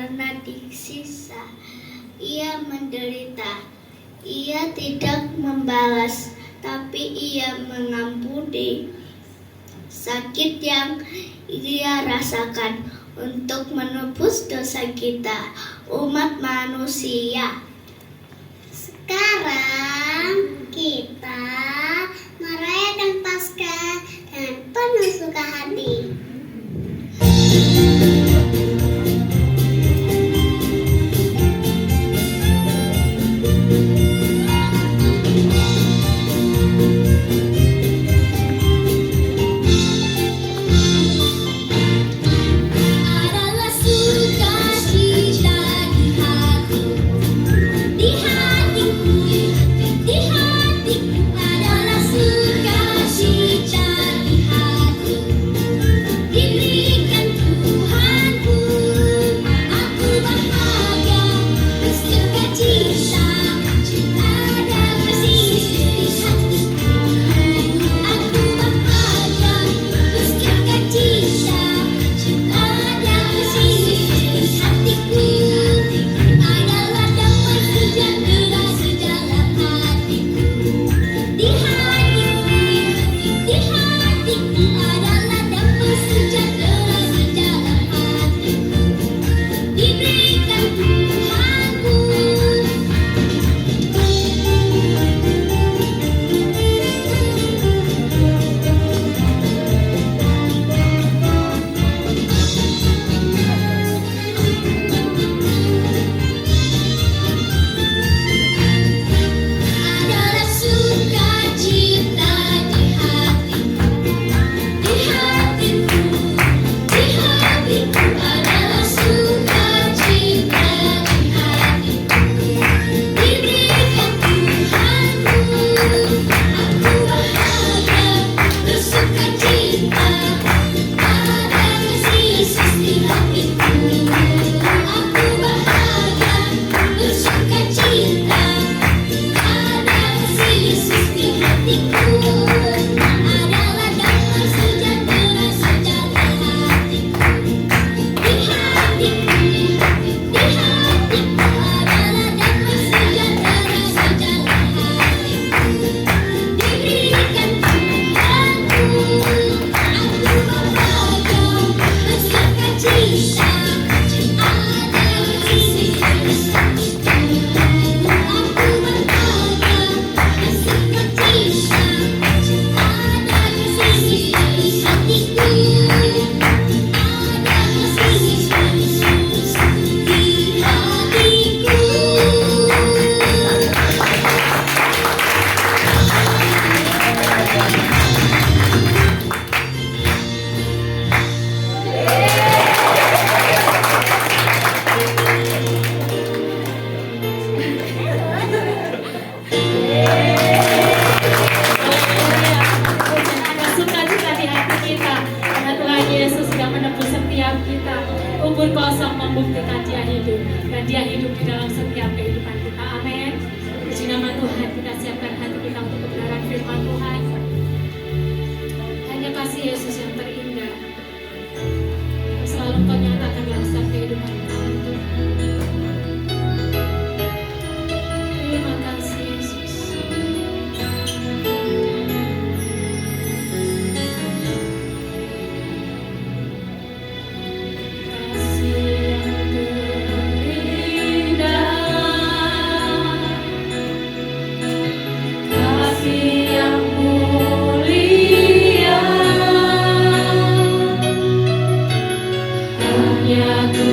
karena disiksa. Ia menderita. Ia tidak membalas, tapi ia mengampuni sakit yang ia rasakan untuk menebus dosa kita, umat manusia. Sekarang kita merayakan Paskah dengan penuh suka hati. Kubur kosong membuktikan dia hidup, dan dia hidup di dalam setiap kehidupan kita. Amin. Puji nama Tuhan, kita siapkan hati kita untuk kebenaran firman Tuhan. Hanya kasih Yesus yang terindah selalu Kau nyatakan dalam setiap kehidupan kami, Tuhan. Terima kasih Yesus. Hanya ku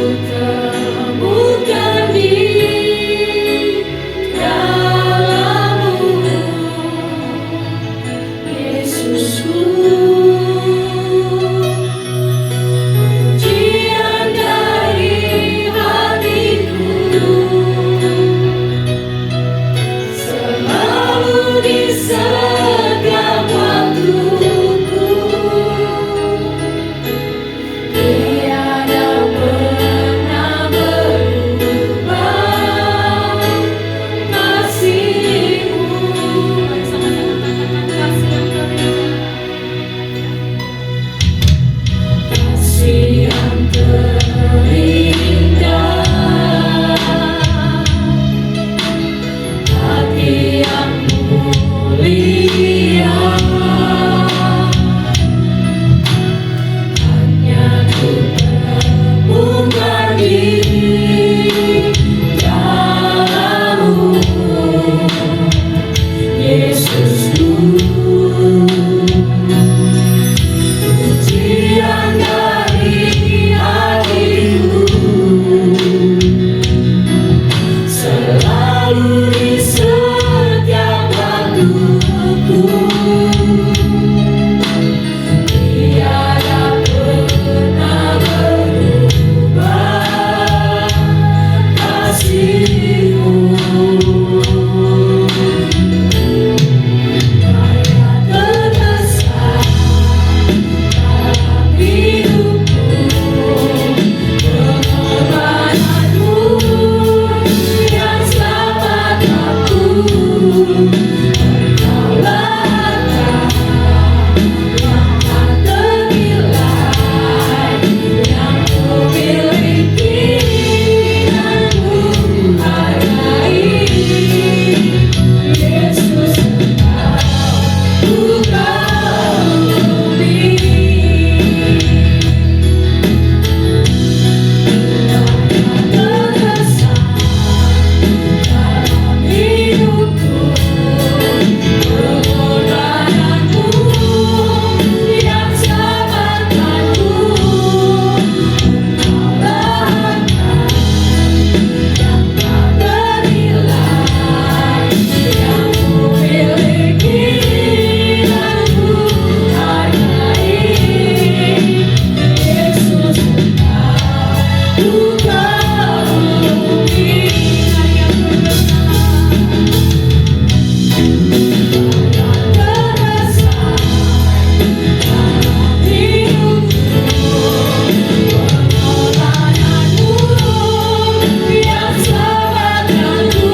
yang selamatkanku.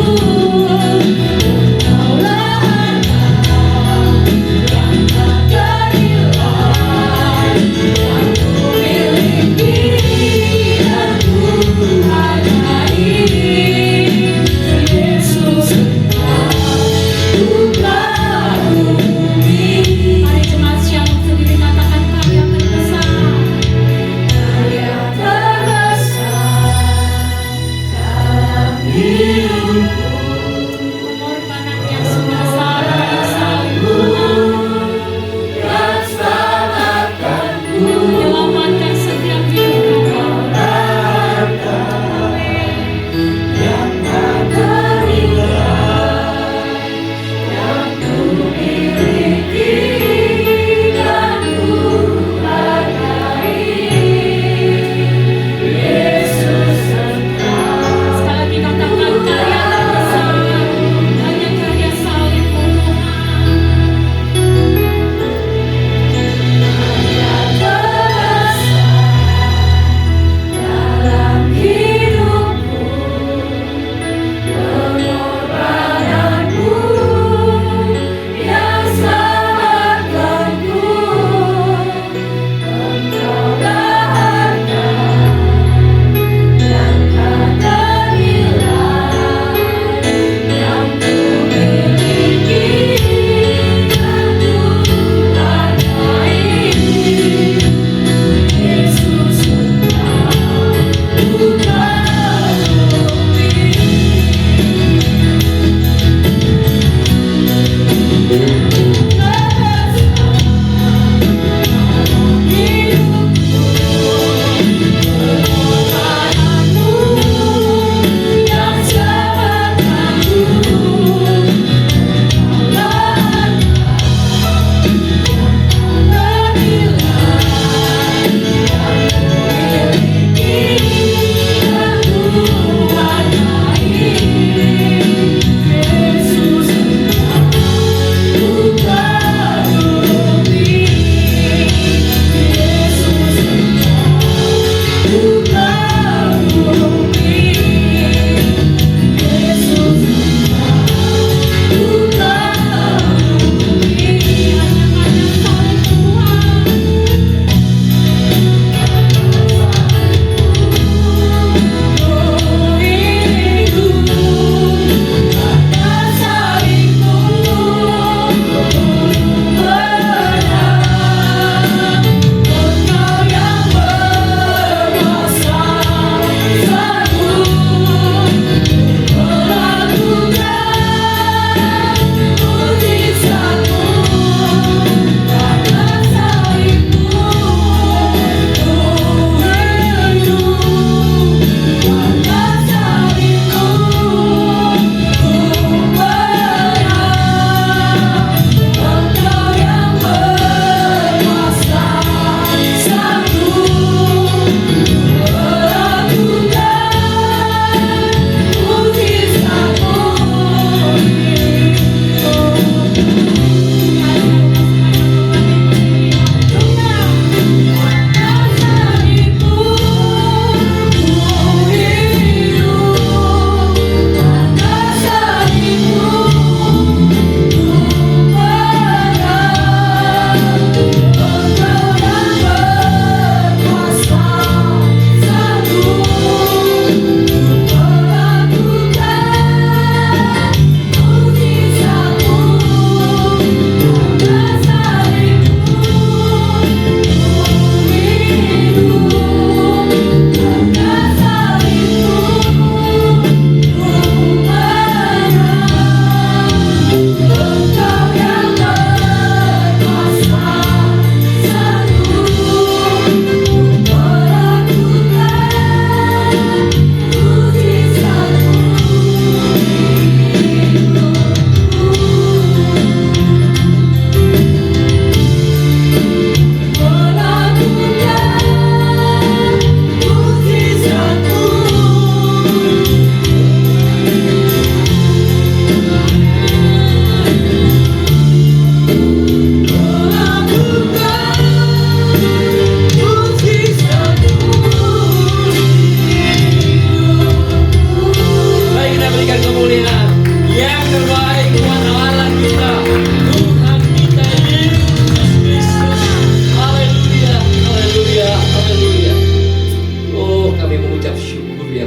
Kaulah yang tak ternilai, yang ku miliki dan ku hargai. Yesus, buka bumi. Mari jemaat siang sendiri katakan karya terbesar. Karya terbesar,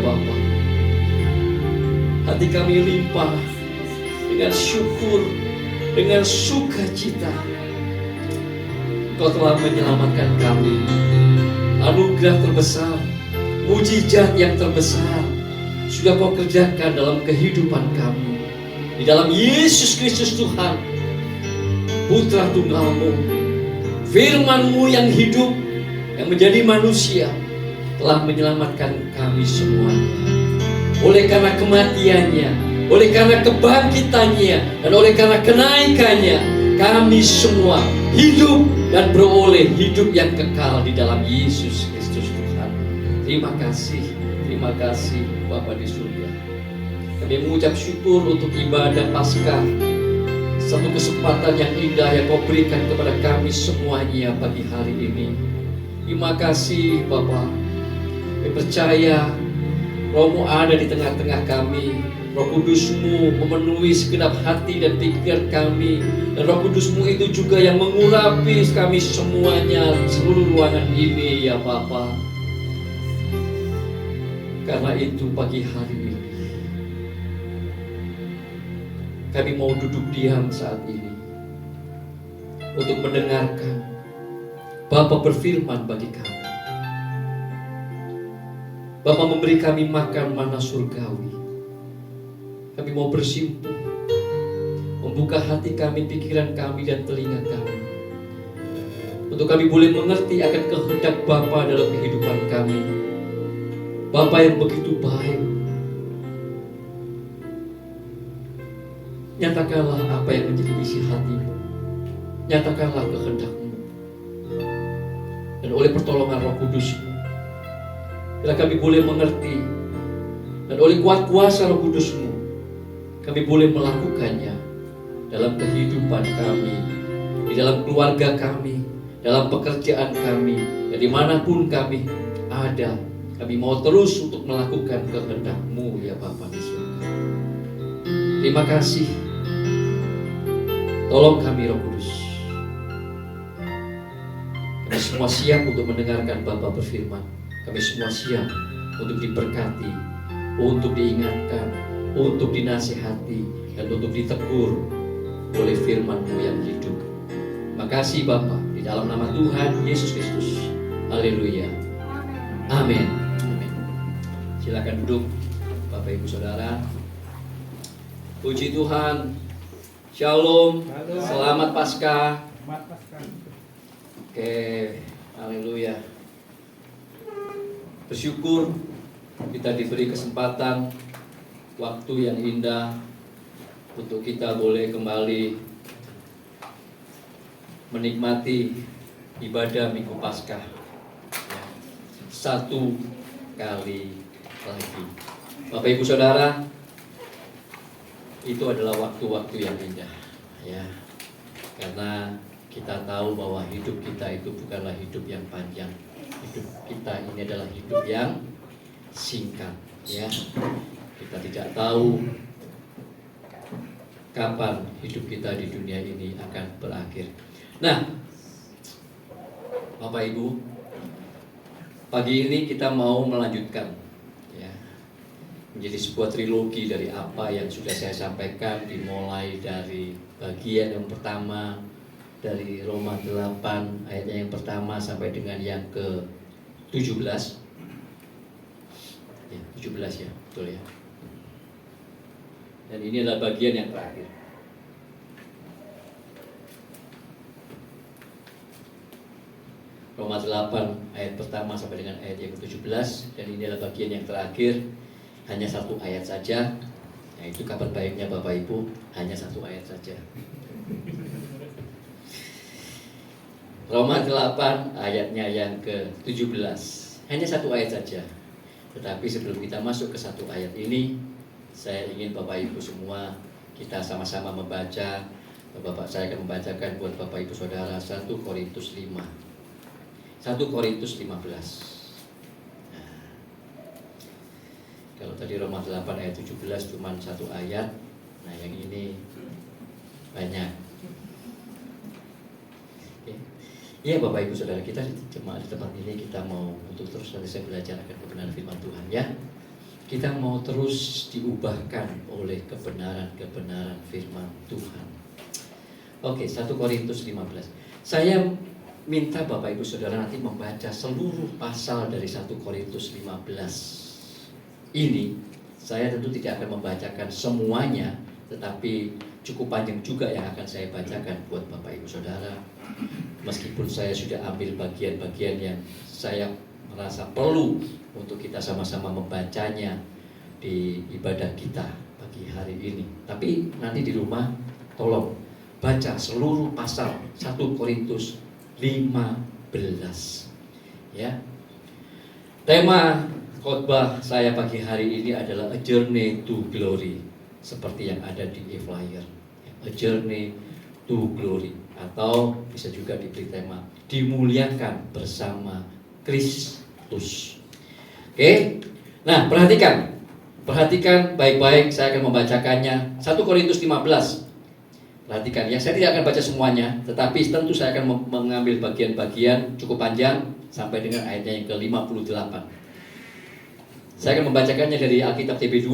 Bapa. Hati kami limpah dengan syukur, dengan sukacita. Engkau telah menyelamatkan kami. Anugerah terbesar, mujizat yang terbesar sudah Kau kerjakan dalam kehidupan kami. Di dalam Yesus Kristus Tuhan, Putra Tunggal-Mu, firman-Mu yang hidup, yang menjadi manusia, telah menyelamatkan kami semuanya. Oleh karena kematiannya, oleh karena kebangkitannya, dan oleh karena kenaikannya, kami semua hidup dan beroleh hidup yang kekal di dalam Yesus Kristus Tuhan. Terima kasih Bapa di surga. Kami mengucap syukur untuk ibadah Paskah, satu kesempatan yang indah yang Kau berikan kepada kami semuanya pagi hari ini. Terima kasih Bapa. Kami percaya Roh-Mu ada di tengah-tengah kami. Roh Kudus-Mu memenuhi segenap hati dan pikiran kami. Dan Roh Kudus-Mu itu juga yang mengurapi kami semuanya, seluruh ruangan ini ya Bapa. Karena itu pagi hari ini kami mau duduk diam saat ini untuk mendengarkan Bapa berfirman bagi kami. Bapa memberi kami makan mana surgawi. Kami mau bersimpuh, membuka hati kami, pikiran kami, dan telinga kami, untuk kami boleh mengerti akan kehendak Bapa dalam kehidupan kami. Bapa yang begitu baik, nyatakanlah apa yang menjadi isi hati-Mu, nyatakanlah kehendak-Mu, dan oleh pertolongan Roh Kudus-Mu, bila kami boleh mengerti, dan oleh kuat kuasa Roh Kudus-Mu, kami boleh melakukannya dalam kehidupan kami, di dalam keluarga kami, dalam pekerjaan kami, dan dimanapun kami ada. Kami mau terus untuk melakukan kehendak-Mu ya Bapa di surga. Terima kasih. Tolong kami Roh Kudus. Kami semua siap untuk mendengarkan Bapa berfirman. Kami semua siap untuk diberkati, untuk diingatkan, untuk dinasihati, dan untuk ditegur oleh firman-Mu yang hidup. Makasih Bapa, di dalam nama Tuhan Yesus Kristus. Haleluya. Amin. Silakan duduk Bapak Ibu Saudara. Puji Tuhan. Shalom. Selamat Paskah. Oke, haleluya. Bersyukur kita diberi kesempatan, waktu yang indah untuk kita boleh kembali menikmati ibadah Minggu Paskah satu kali lagi. Bapak Ibu Saudara, itu adalah waktu-waktu yang indah ya. Karena kita tahu bahwa hidup kita itu bukanlah hidup yang panjang. Hidup kita ini adalah hidup yang singkat ya. Kita tidak tahu kapan hidup kita di dunia ini akan berakhir. Nah, Bapak Ibu, pagi ini kita mau melanjutkan ya, menjadi sebuah trilogi dari apa yang sudah saya sampaikan, dimulai dari bagian yang pertama dari Roma 8 ayatnya yang pertama sampai dengan yang ke-17 ya, 17 ya, betul ya. Dan ini adalah bagian yang terakhir. Roma 8 ayat pertama sampai dengan ayat yang ke-17. Dan ini adalah bagian yang terakhir. Hanya satu ayat saja. Nah, itu kabar baiknya Bapak Ibu, hanya satu ayat saja. Roma 8 ayatnya yang ke-17. Hanya satu ayat saja. Tetapi sebelum kita masuk ke satu ayat ini, saya ingin Bapak Ibu semua kita sama-sama membaca. Saya akan membacakan buat Bapak Ibu Saudara 1 Korintus 5. 1 Korintus 15. Nah, kalau tadi Roma 8 ayat 17 cuma satu ayat. Nah, yang ini banyak. Oke. Iya Bapak Ibu Saudara, kita di tempat ini kita mau untuk terus nanti saya belajar akan kebenaran firman Tuhan ya. kita mau terus diubahkan oleh kebenaran-kebenaran firman Tuhan. Oke, 1 Korintus 15. Saya minta Bapak Ibu Saudara nanti membaca seluruh pasal dari 1 Korintus 15 ini. Saya tentu tidak akan membacakan semuanya, tetapi cukup panjang juga yang akan saya bacakan buat Bapak Ibu Saudara. Meskipun saya sudah ambil bagian-bagian yang saya merasa perlu untuk kita sama-sama membacanya di ibadah kita pagi hari ini. Tapi nanti di rumah tolong baca seluruh pasal 1 Korintus 15. Ya. Tema khotbah saya pagi hari ini adalah A Journey to Glory, seperti yang ada di e-flyer. A Journey to Glory, atau bisa juga diberi tema dimuliakan bersama Kristus. Oke. Nah, perhatikan baik-baik, saya akan membacakannya. 1 Korintus 15. Perhatikan ya, saya tidak akan baca semuanya, tetapi tentu saya akan mengambil bagian-bagian cukup panjang sampai dengan ayatnya yang ke-58. Saya akan membacakannya dari Alkitab TB2,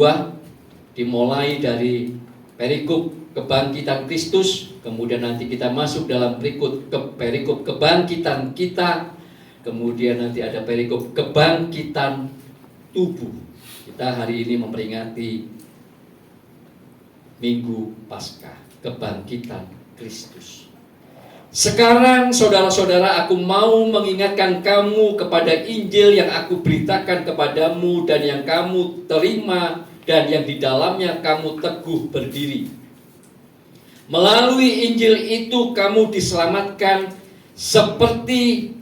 dimulai dari perikop kebangkitan Kristus, kemudian nanti kita masuk dalam perikop kebangkitan kita, kemudian nanti ada perikop kebangkitan tubuh. Kita hari ini memperingati Minggu Paskah, kebangkitan Kristus. Sekarang saudara-saudara, aku mau mengingatkan kamu kepada Injil yang aku beritakan kepadamu dan yang kamu terima dan yang di dalamnya kamu teguh berdiri. Melalui Injil itu kamu diselamatkan seperti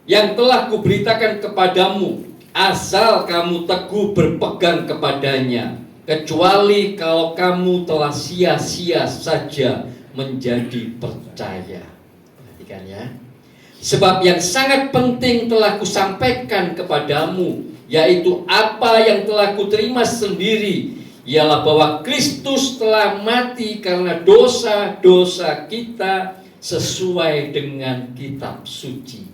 yang telah kuberitakan kepadamu, asal kamu teguh berpegang kepadanya, kecuali kalau kamu telah sia-sia saja menjadi percaya. Perhatikan ya. Sebab yang sangat penting telah kusampaikan kepadamu, yaitu apa yang telah kuterima sendiri, ialah bahwa Kristus telah mati karena dosa-dosa kita sesuai dengan kitab suci,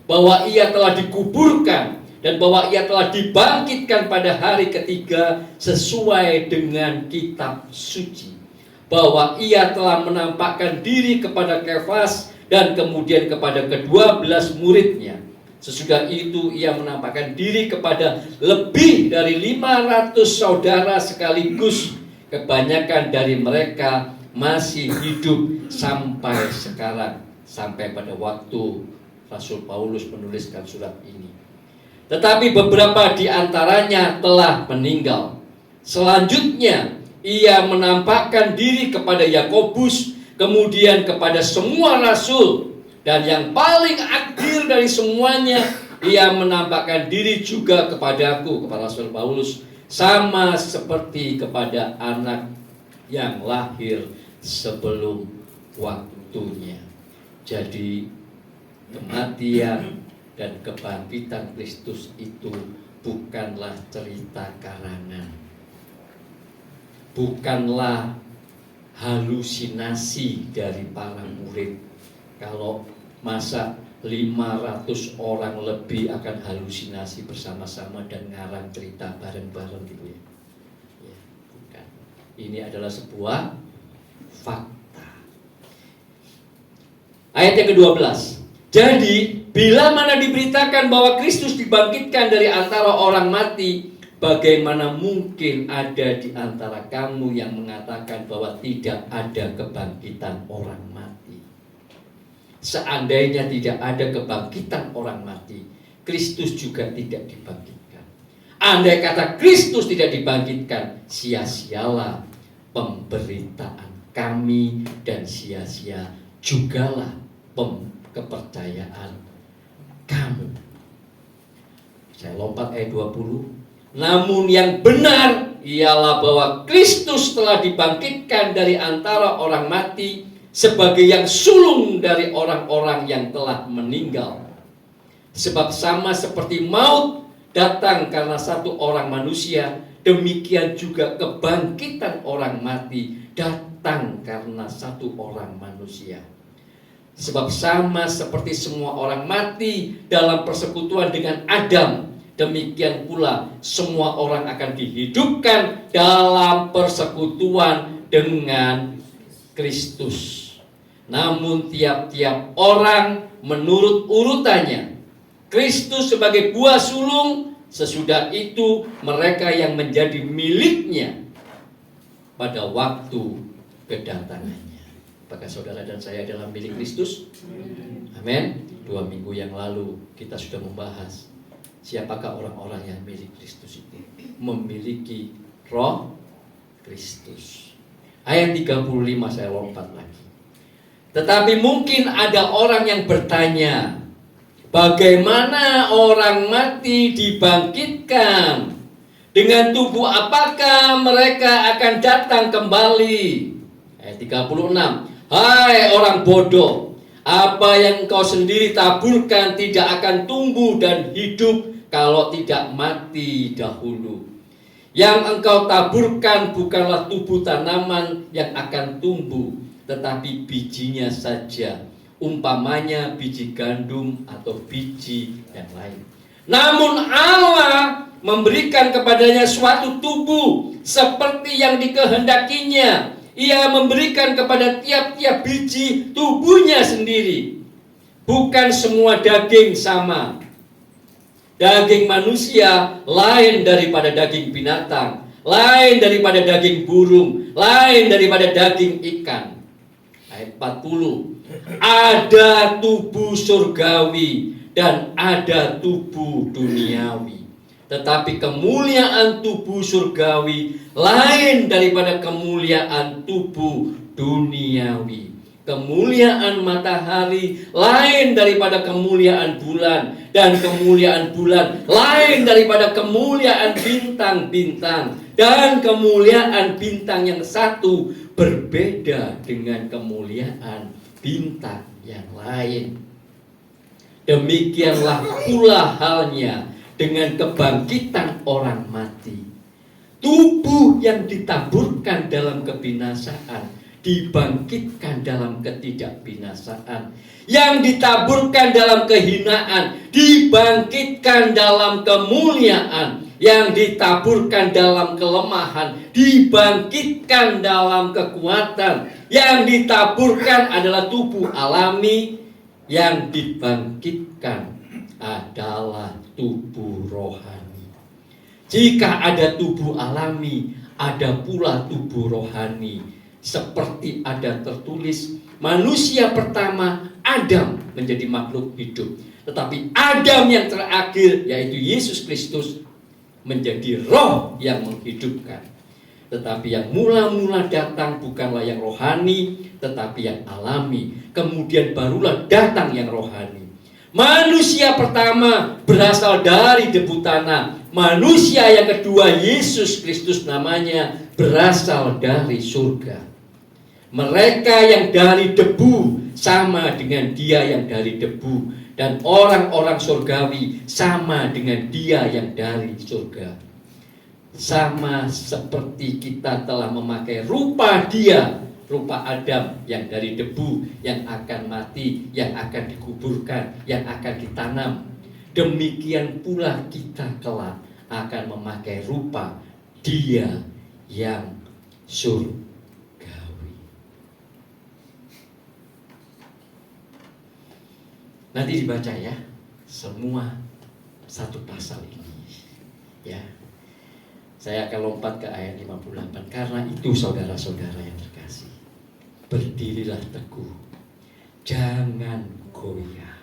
bahwa ia telah dikuburkan dan bahwa ia telah dibangkitkan pada hari ketiga sesuai dengan kitab suci, bahwa ia telah menampakkan diri kepada Kefas dan kemudian kepada ke-12 muridnya. Sesudah itu ia menampakkan diri kepada lebih dari 500 saudara sekaligus. Kebanyakan dari mereka masih hidup sampai sekarang, sampai pada waktu Rasul Paulus menuliskan surat ini. Tetapi beberapa di antaranya telah meninggal. Selanjutnya ia menampakkan diri kepada Yakobus, kemudian kepada semua rasul, dan yang paling akhir dari semuanya, ia menampakkan diri juga kepadaku, kepada Rasul Paulus, sama seperti kepada anak yang lahir sebelum waktunya. Jadi kematian dan kebangkitan Kristus itu bukanlah cerita karangan, bukanlah halusinasi dari para murid. Kalau masa 500 orang lebih akan halusinasi bersama-sama dan ngarang cerita bareng-bareng gitu ya. Ya, bukan. Ini adalah sebuah fakta. Ayat yang ke-12. Jadi, bila mana diberitakan bahwa Kristus dibangkitkan dari antara orang mati, bagaimana mungkin ada di antara kamu yang mengatakan bahwa tidak ada kebangkitan orang mati? Seandainya tidak ada kebangkitan orang mati, Kristus juga tidak dibangkitkan. Andai kata Kristus tidak dibangkitkan, sia-sialah pemberitaan kami dan sia-sia jugalah kepercayaan kamu. Saya lompat ayat 20. Namun yang benar ialah bahwa Kristus telah dibangkitkan dari antara orang mati sebagai yang sulung dari orang-orang yang telah meninggal. Sebab sama seperti maut datang karena satu orang manusia, demikian juga kebangkitan orang mati datang karena satu orang manusia. Sebab sama seperti semua orang mati dalam persekutuan dengan Adam, demikian pula semua orang akan dihidupkan dalam persekutuan dengan Kristus. Namun tiap-tiap orang menurut urutannya. Kristus sebagai buah sulung, sesudah itu mereka yang menjadi miliknya pada waktu kedatangannya. Apakah saudara dan saya adalah milik Kristus? Amin. 2 minggu yang lalu kita sudah membahas siapakah orang-orang yang milik Kristus itu. Memiliki roh Kristus. Ayat 35 saya lompat lagi. Tetapi mungkin ada orang yang bertanya, bagaimana orang mati dibangkitkan? Dengan tubuh apakah mereka akan datang kembali? Ayat 36. Hai orang bodoh, apa yang engkau sendiri taburkan tidak akan tumbuh dan hidup kalau tidak mati dahulu. Yang engkau taburkan bukanlah tubuh tanaman yang akan tumbuh, tetapi bijinya saja, umpamanya biji gandum atau biji yang lain. Namun Allah memberikan kepadanya suatu tubuh seperti yang dikehendakinya. Ia memberikan kepada tiap-tiap biji tubuhnya sendiri. Bukan semua daging sama. Daging manusia lain daripada daging binatang, lain daripada daging burung, lain daripada daging ikan. Ayat 40. Ada tubuh surgawi dan ada tubuh duniawi. Tetapi kemuliaan tubuh surgawi lain daripada kemuliaan tubuh duniawi. Kemuliaan matahari lain daripada kemuliaan bulan, dan kemuliaan bulan lain daripada kemuliaan bintang-bintang, dan kemuliaan bintang yang satu berbeda dengan kemuliaan bintang yang lain. Demikianlah pula halnya dengan kebangkitan orang mati. Tubuh yang ditaburkan dalam kebinasaan dibangkitkan dalam ketidakbinasaan. Yang ditaburkan dalam kehinaan dibangkitkan dalam kemuliaan. Yang ditaburkan dalam kelemahan dibangkitkan dalam kekuatan. Yang ditaburkan adalah tubuh alami, yang dibangkitkan adalah tubuh rohani. Jika ada tubuh alami, ada pula tubuh rohani. Seperti ada tertulis, manusia pertama Adam menjadi makhluk hidup, tetapi Adam yang terakhir, yaitu Yesus Kristus, menjadi roh yang menghidupkan. Tetapi yang mula-mula datang bukanlah yang rohani, tetapi yang alami. Kemudian barulah datang yang rohani. Manusia pertama berasal dari debu tanah. Manusia yang kedua, Yesus Kristus namanya, berasal dari surga. Mereka yang dari debu sama dengan dia yang dari debu, dan orang-orang surgawi sama dengan dia yang dari surga. Sama seperti kita telah memakai rupa dia, rupa Adam yang dari debu, yang akan mati, yang akan dikuburkan, yang akan ditanam. Demikian pula kita kelak akan memakai rupa dia yang surgawi. Nanti dibaca ya, semua satu pasal ini. Ya, saya akan lompat ke ayat 58. Karena itu saudara-saudara yang terkasih, berdirilah teguh, jangan goyah,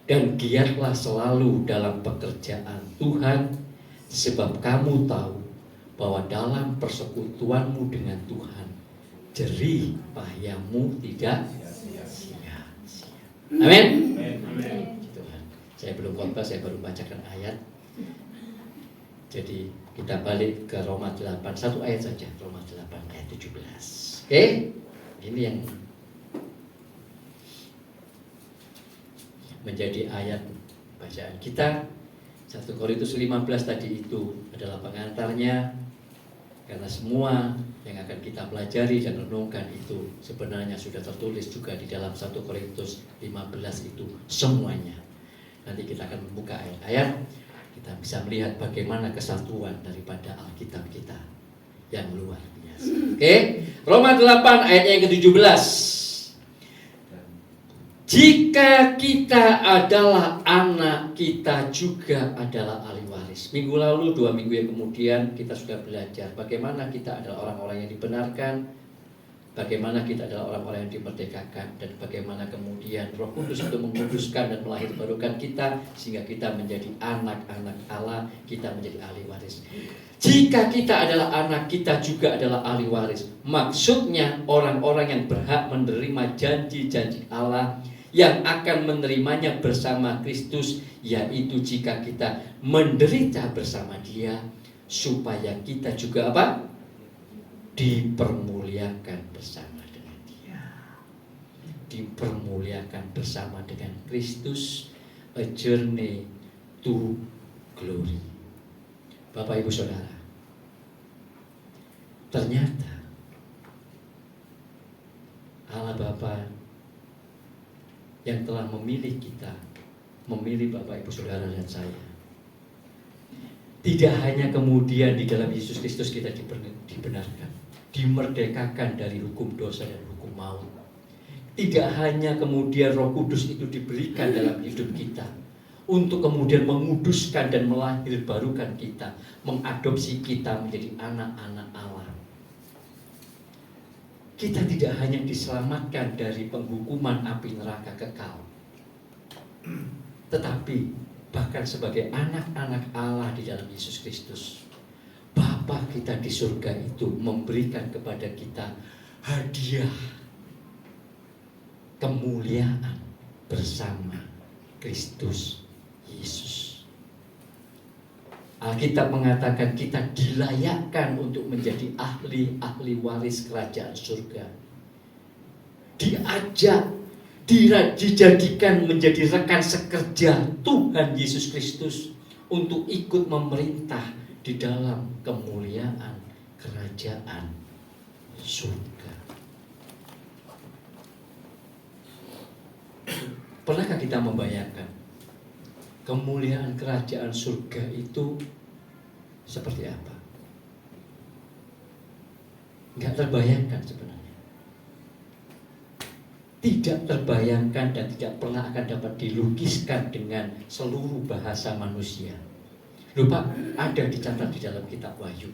dan giatlah selalu dalam pekerjaan Tuhan, sebab kamu tahu bahwa dalam persekutuanmu dengan Tuhan, jerih payahmu tidak sia-sia. Amin. Tuhan, saya belum khotbah, saya baru bacakan ayat. Jadi kita balik ke Roma 8, satu ayat saja, Roma 8 ayat 17. Oke, ini yang menjadi ayat bacaan kita. 1 Korintus 15 tadi itu adalah pengantarnya, karena semua yang akan kita pelajari dan renungkan itu sebenarnya sudah tertulis juga di dalam 1 Korintus 15 itu semuanya. Nanti kita akan membuka ayat-ayat. kita bisa melihat bagaimana kesatuan daripada Alkitab kita yang luar biasa. Oke, Roma 8 ayatnya yang ke-17. Jika kita adalah anak, kita juga adalah ahli waris. Minggu lalu, 2 minggu yang kemudian kita sudah belajar bagaimana kita adalah orang-orang yang dibenarkan, bagaimana kita adalah orang-orang yang dimerdekakan, dan bagaimana kemudian Roh Kudus untuk menguduskan dan melahirbarukan kita sehingga kita menjadi anak-anak Allah, kita menjadi ahli waris. Jika kita adalah anak, kita juga adalah ahli waris. Maksudnya orang-orang yang berhak menerima janji-janji Allah, yang akan menerimanya bersama Kristus, yaitu jika kita menderita bersama Dia, supaya kita juga apa? Dipermuliakan bersama dengan Dia. Dipermuliakan bersama dengan Kristus, a journey to glory. Bapak Ibu Saudara, ternyata Allah Bapa yang telah memilih kita, memilih Bapak Ibu Saudara dan saya, tidak hanya kemudian di dalam Yesus Kristus kita dibenarkan, dimerdekakan dari hukum dosa dan hukum maut. Tidak hanya kemudian Roh Kudus itu diberikan dalam hidup kita untuk kemudian menguduskan dan melahirbarukan kita, mengadopsi kita menjadi anak-anak Allah. Kita tidak hanya diselamatkan dari penghukuman api neraka kekal, tetapi bahkan sebagai anak-anak Allah di dalam Yesus Kristus, Bapa kita di surga itu memberikan kepada kita hadiah kemuliaan bersama Kristus Yesus. Alkitab mengatakan kita dilayakkan untuk menjadi ahli waris kerajaan surga. Diajak, dijadikan menjadi rekan sekerja Tuhan Yesus Kristus untuk ikut memerintah di dalam kemuliaan kerajaan surga. Pernahkah kita membayangkan kemuliaan kerajaan surga itu seperti apa? Enggak terbayangkan sebenarnya. Tidak terbayangkan dan tidak pernah akan dapat dilukiskan dengan seluruh bahasa manusia. Lupa, ada dicatat di dalam kitab Wahyu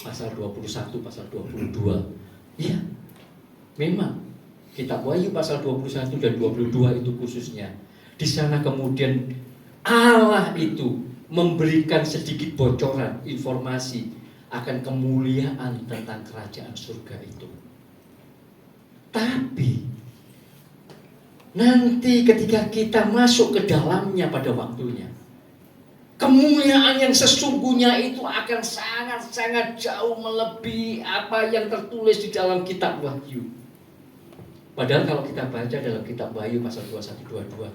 pasal 21, pasal 22. Iya, memang kitab Wahyu pasal 21 dan 22 itu khususnya. Di sana kemudian Allah itu memberikan sedikit bocoran informasi akan kemuliaan tentang kerajaan surga itu. Tapi nanti ketika kita masuk ke dalamnya pada waktunya, kemuliaan yang sesungguhnya itu akan sangat-sangat jauh melebihi apa yang tertulis di dalam kitab Wahyu. Padahal kalau kita baca dalam kitab Wahyu pasal 21-22,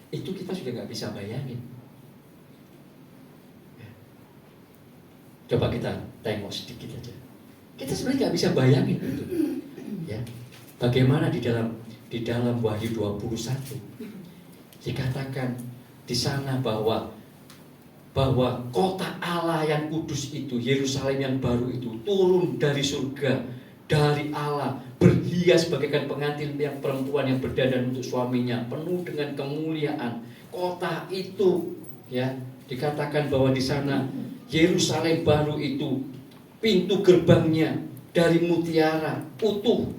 itu kita sudah nggak bisa bayangin. Coba kita tengok sedikit aja. Kita sebenarnya nggak bisa bayangin itu, ya. Bagaimana di dalam Wahyu 21 dikatakan di sana bahwa kota Allah yang kudus itu, Yerusalem yang baru itu turun dari surga, dari Allah, berhias bagaikan pengantin yang perempuan yang berdandan untuk suaminya, penuh dengan kemuliaan. Kota itu, ya, dikatakan bahwa di sana Yerusalem baru itu pintu gerbangnya dari mutiara utuh.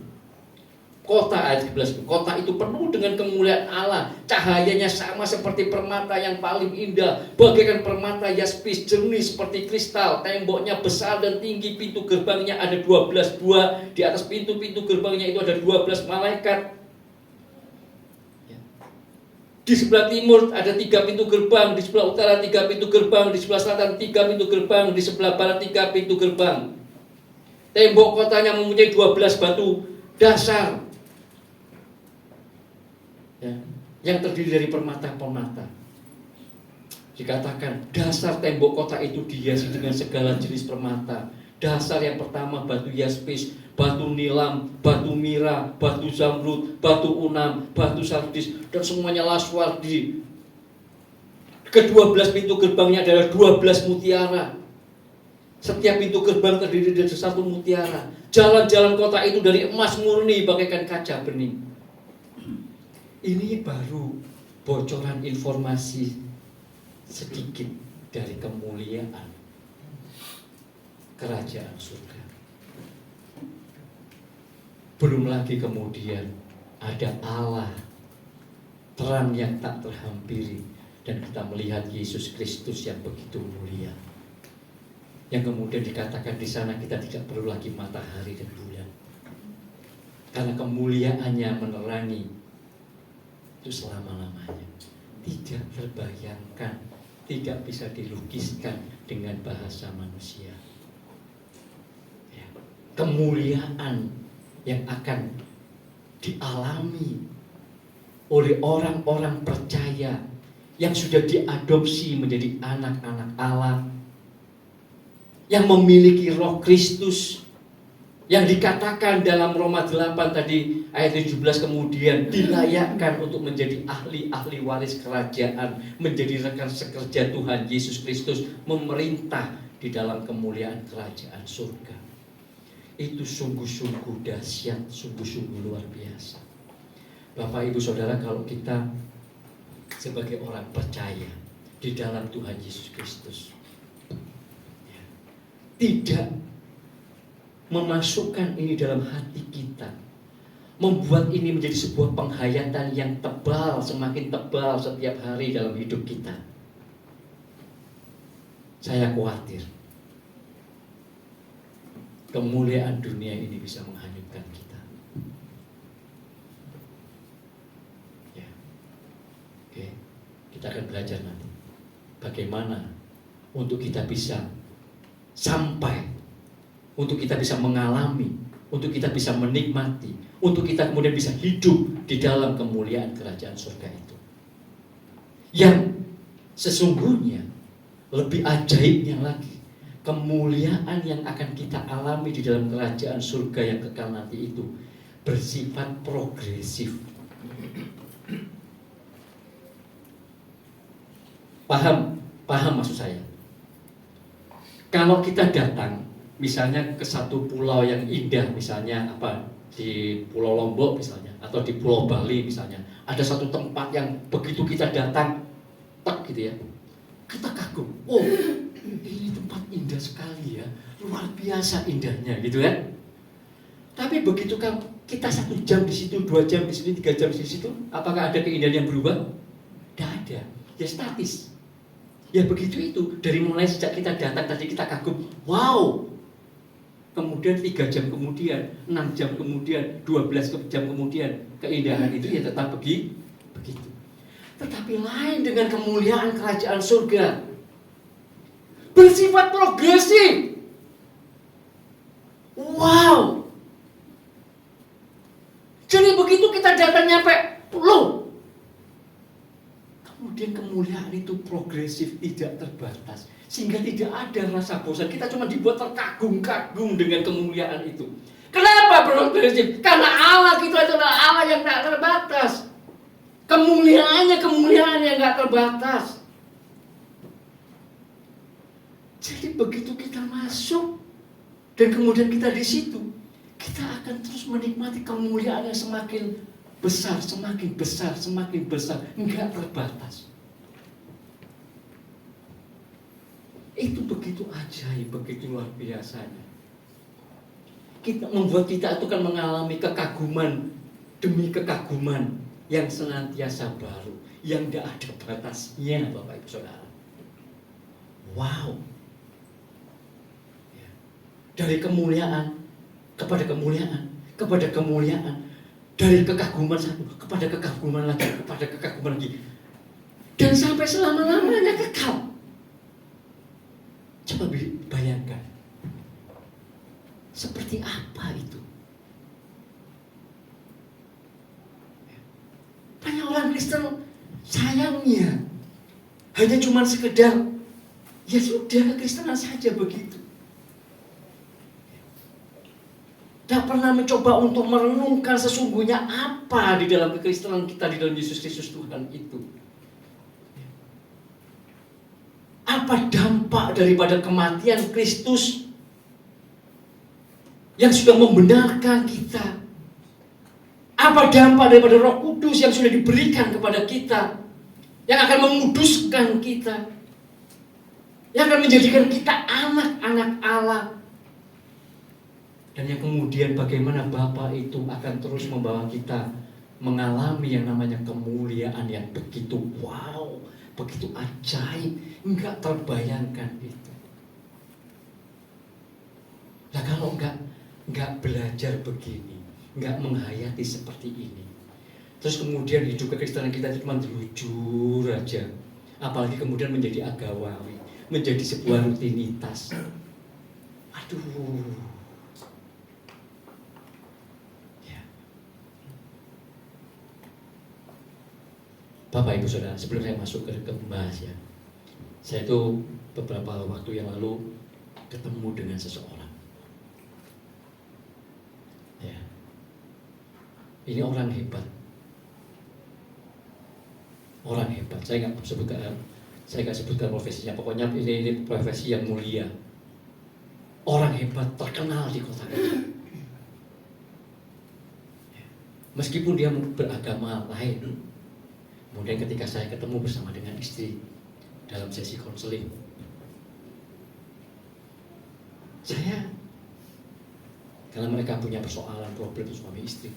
Kota ayat 11, kota itu penuh dengan kemuliaan Allah, cahayanya sama seperti permata yang paling indah, bagaikan permata yaspis jernih seperti kristal, temboknya besar dan tinggi, pintu gerbangnya ada 12 buah, di atas pintu-pintu gerbangnya itu ada 12 malaikat. Di sebelah timur ada 3 pintu gerbang, di sebelah utara 3 pintu gerbang, di sebelah selatan 3 pintu gerbang, di sebelah barat 3 pintu gerbang. Tembok kotanya mempunyai 12 batu dasar, ya, yang terdiri dari permata-permata. Dikatakan dasar tembok kota itu dihiasi dengan segala jenis permata. Dasar yang pertama batu yaspis, batu nilam, batu mira, batu zamrud, batu unam, batu sardis, dan semuanya laswardi. Ke-12 pintu gerbangnya adalah 12 mutiara. Setiap pintu gerbang terdiri dari satu mutiara. Jalan-jalan kota itu dari emas murni bagaikan kaca bening. Ini baru bocoran informasi sedikit dari kemuliaan kerajaan surga. Belum lagi kemudian ada Allah, terang yang tak terhampiri, dan kita melihat Yesus Kristus yang begitu mulia. Yang kemudian dikatakan di sana kita tidak perlu lagi matahari dan bulan, karena kemuliaannya menerangi itu selama-lamanya. Tidak terbayangkan, tidak bisa dilukiskan dengan bahasa manusia. Ya. Kemuliaan yang akan dialami oleh orang-orang percaya yang sudah diadopsi menjadi anak-anak Allah, yang memiliki roh Kristus, yang dikatakan dalam Roma 8 tadi ayat 17 kemudian dilayakkan untuk menjadi ahli-ahli waris kerajaan, menjadi rekan sekerja Tuhan Yesus Kristus, memerintah di dalam kemuliaan kerajaan surga. Itu sungguh-sungguh dahsyat, sungguh-sungguh luar biasa. Bapak, Ibu, Saudara, kalau kita sebagai orang percaya di dalam Tuhan Yesus Kristus tidak memasukkan ini dalam hati kita, membuat ini menjadi sebuah penghayatan yang tebal, semakin tebal setiap hari dalam hidup kita, saya khawatir kemuliaan dunia ini bisa menghanyutkan kita. Ya. Oke, kita akan belajar nanti bagaimana untuk kita bisa sampai, untuk kita bisa mengalami, untuk kita bisa menikmati, untuk kita kemudian bisa hidup di dalam kemuliaan kerajaan surga itu. Yang sesungguhnya lebih ajaibnya lagi, kemuliaan yang akan kita alami di dalam kerajaan surga yang kekal nanti itu bersifat progresif. Paham maksud saya? Kalau kita datang misalnya ke satu pulau yang indah, misalnya di Pulau Lombok misalnya, atau di Pulau Bali misalnya, ada satu tempat yang begitu kita datang, gitu ya, kita kagum, oh ini tempat indah sekali ya, luar biasa indahnya gitu kan. Tapi begitu kan kita 1 jam di situ, 2 jam di sini, 3 jam di situ, apakah ada keindahan yang berubah? Tidak ada, ya statis. Ya begitu itu, dari mulai sejak kita datang tadi kita kagum, wow. Kemudian 3 jam kemudian, 6 jam kemudian, 12 jam kemudian, keindahan itu ya tetap begitu. Tetapi lain dengan kemuliaan kerajaan surga, bersifat progresif. Wow. Jadi begitu kita datang nyampe pulau, kemudian kemuliaan itu progresif, tidak terbatas, sehingga tidak ada rasa bosan. Kita cuma dibuat terkagum-kagum dengan kemuliaan itu. Kenapa progresif? Karena Allah kita adalah Allah yang tak terbatas. Kemuliaannya kemuliaan yang tak terbatas. Jadi begitu kita masuk dan kemudian kita di situ, kita akan terus menikmati kemuliaan yang semakin besar, semakin besar, semakin besar, enggak terbatas. Itu begitu ajaib, begitu luar biasanya. Kita membuat kita itu kan mengalami kekaguman demi kekaguman yang senantiasa baru, yang tidak ada batasnya, Bapak Ibu Saudara. Wow. Dari kemuliaan kepada kemuliaan, kepada kemuliaan, dari kekaguman satu kepada kekaguman lagi, kepada kekaguman lagi, dan sampai selama-lamanya kekal. Coba bayangkan, seperti apa itu? Banyak orang Kristen sayangnya hanya cuma sekedar ya sudah kekristenan saja begitu. Tidak pernah mencoba untuk merenungkan sesungguhnya apa di dalam kekristenan kita, di dalam Yesus Kristus Tuhan itu. Apa dampak daripada kematian Kristus yang sudah membenarkan kita? Apa dampak daripada Roh Kudus yang sudah diberikan kepada kita, yang akan menguduskan kita, yang akan menjadikan kita anak-anak Allah? Dan yang kemudian bagaimana Bapa itu akan terus membawa kita mengalami yang namanya kemuliaan yang begitu wow, begitu ajaib, enggak terbayangkan itu. Nah kalau enggak belajar begini, enggak menghayati seperti ini, terus kemudian hidup kekristenan kita itu cuma jujur aja, apalagi kemudian menjadi agawawi, menjadi sebuah rutinitas. Aduh. Bapak Ibu Saudara, sebelum saya masuk ke pembahas ya, saya itu beberapa waktu yang lalu ketemu dengan seseorang. Ya, ini orang hebat, orang hebat. Saya nggak sebutkan profesinya. Pokoknya ini profesi yang mulia. Orang hebat, terkenal di kota kita. Meskipun dia beragama lain. Kemudian ketika saya ketemu bersama dengan istri dalam sesi konseling, karena mereka punya persoalan, problem suami istri,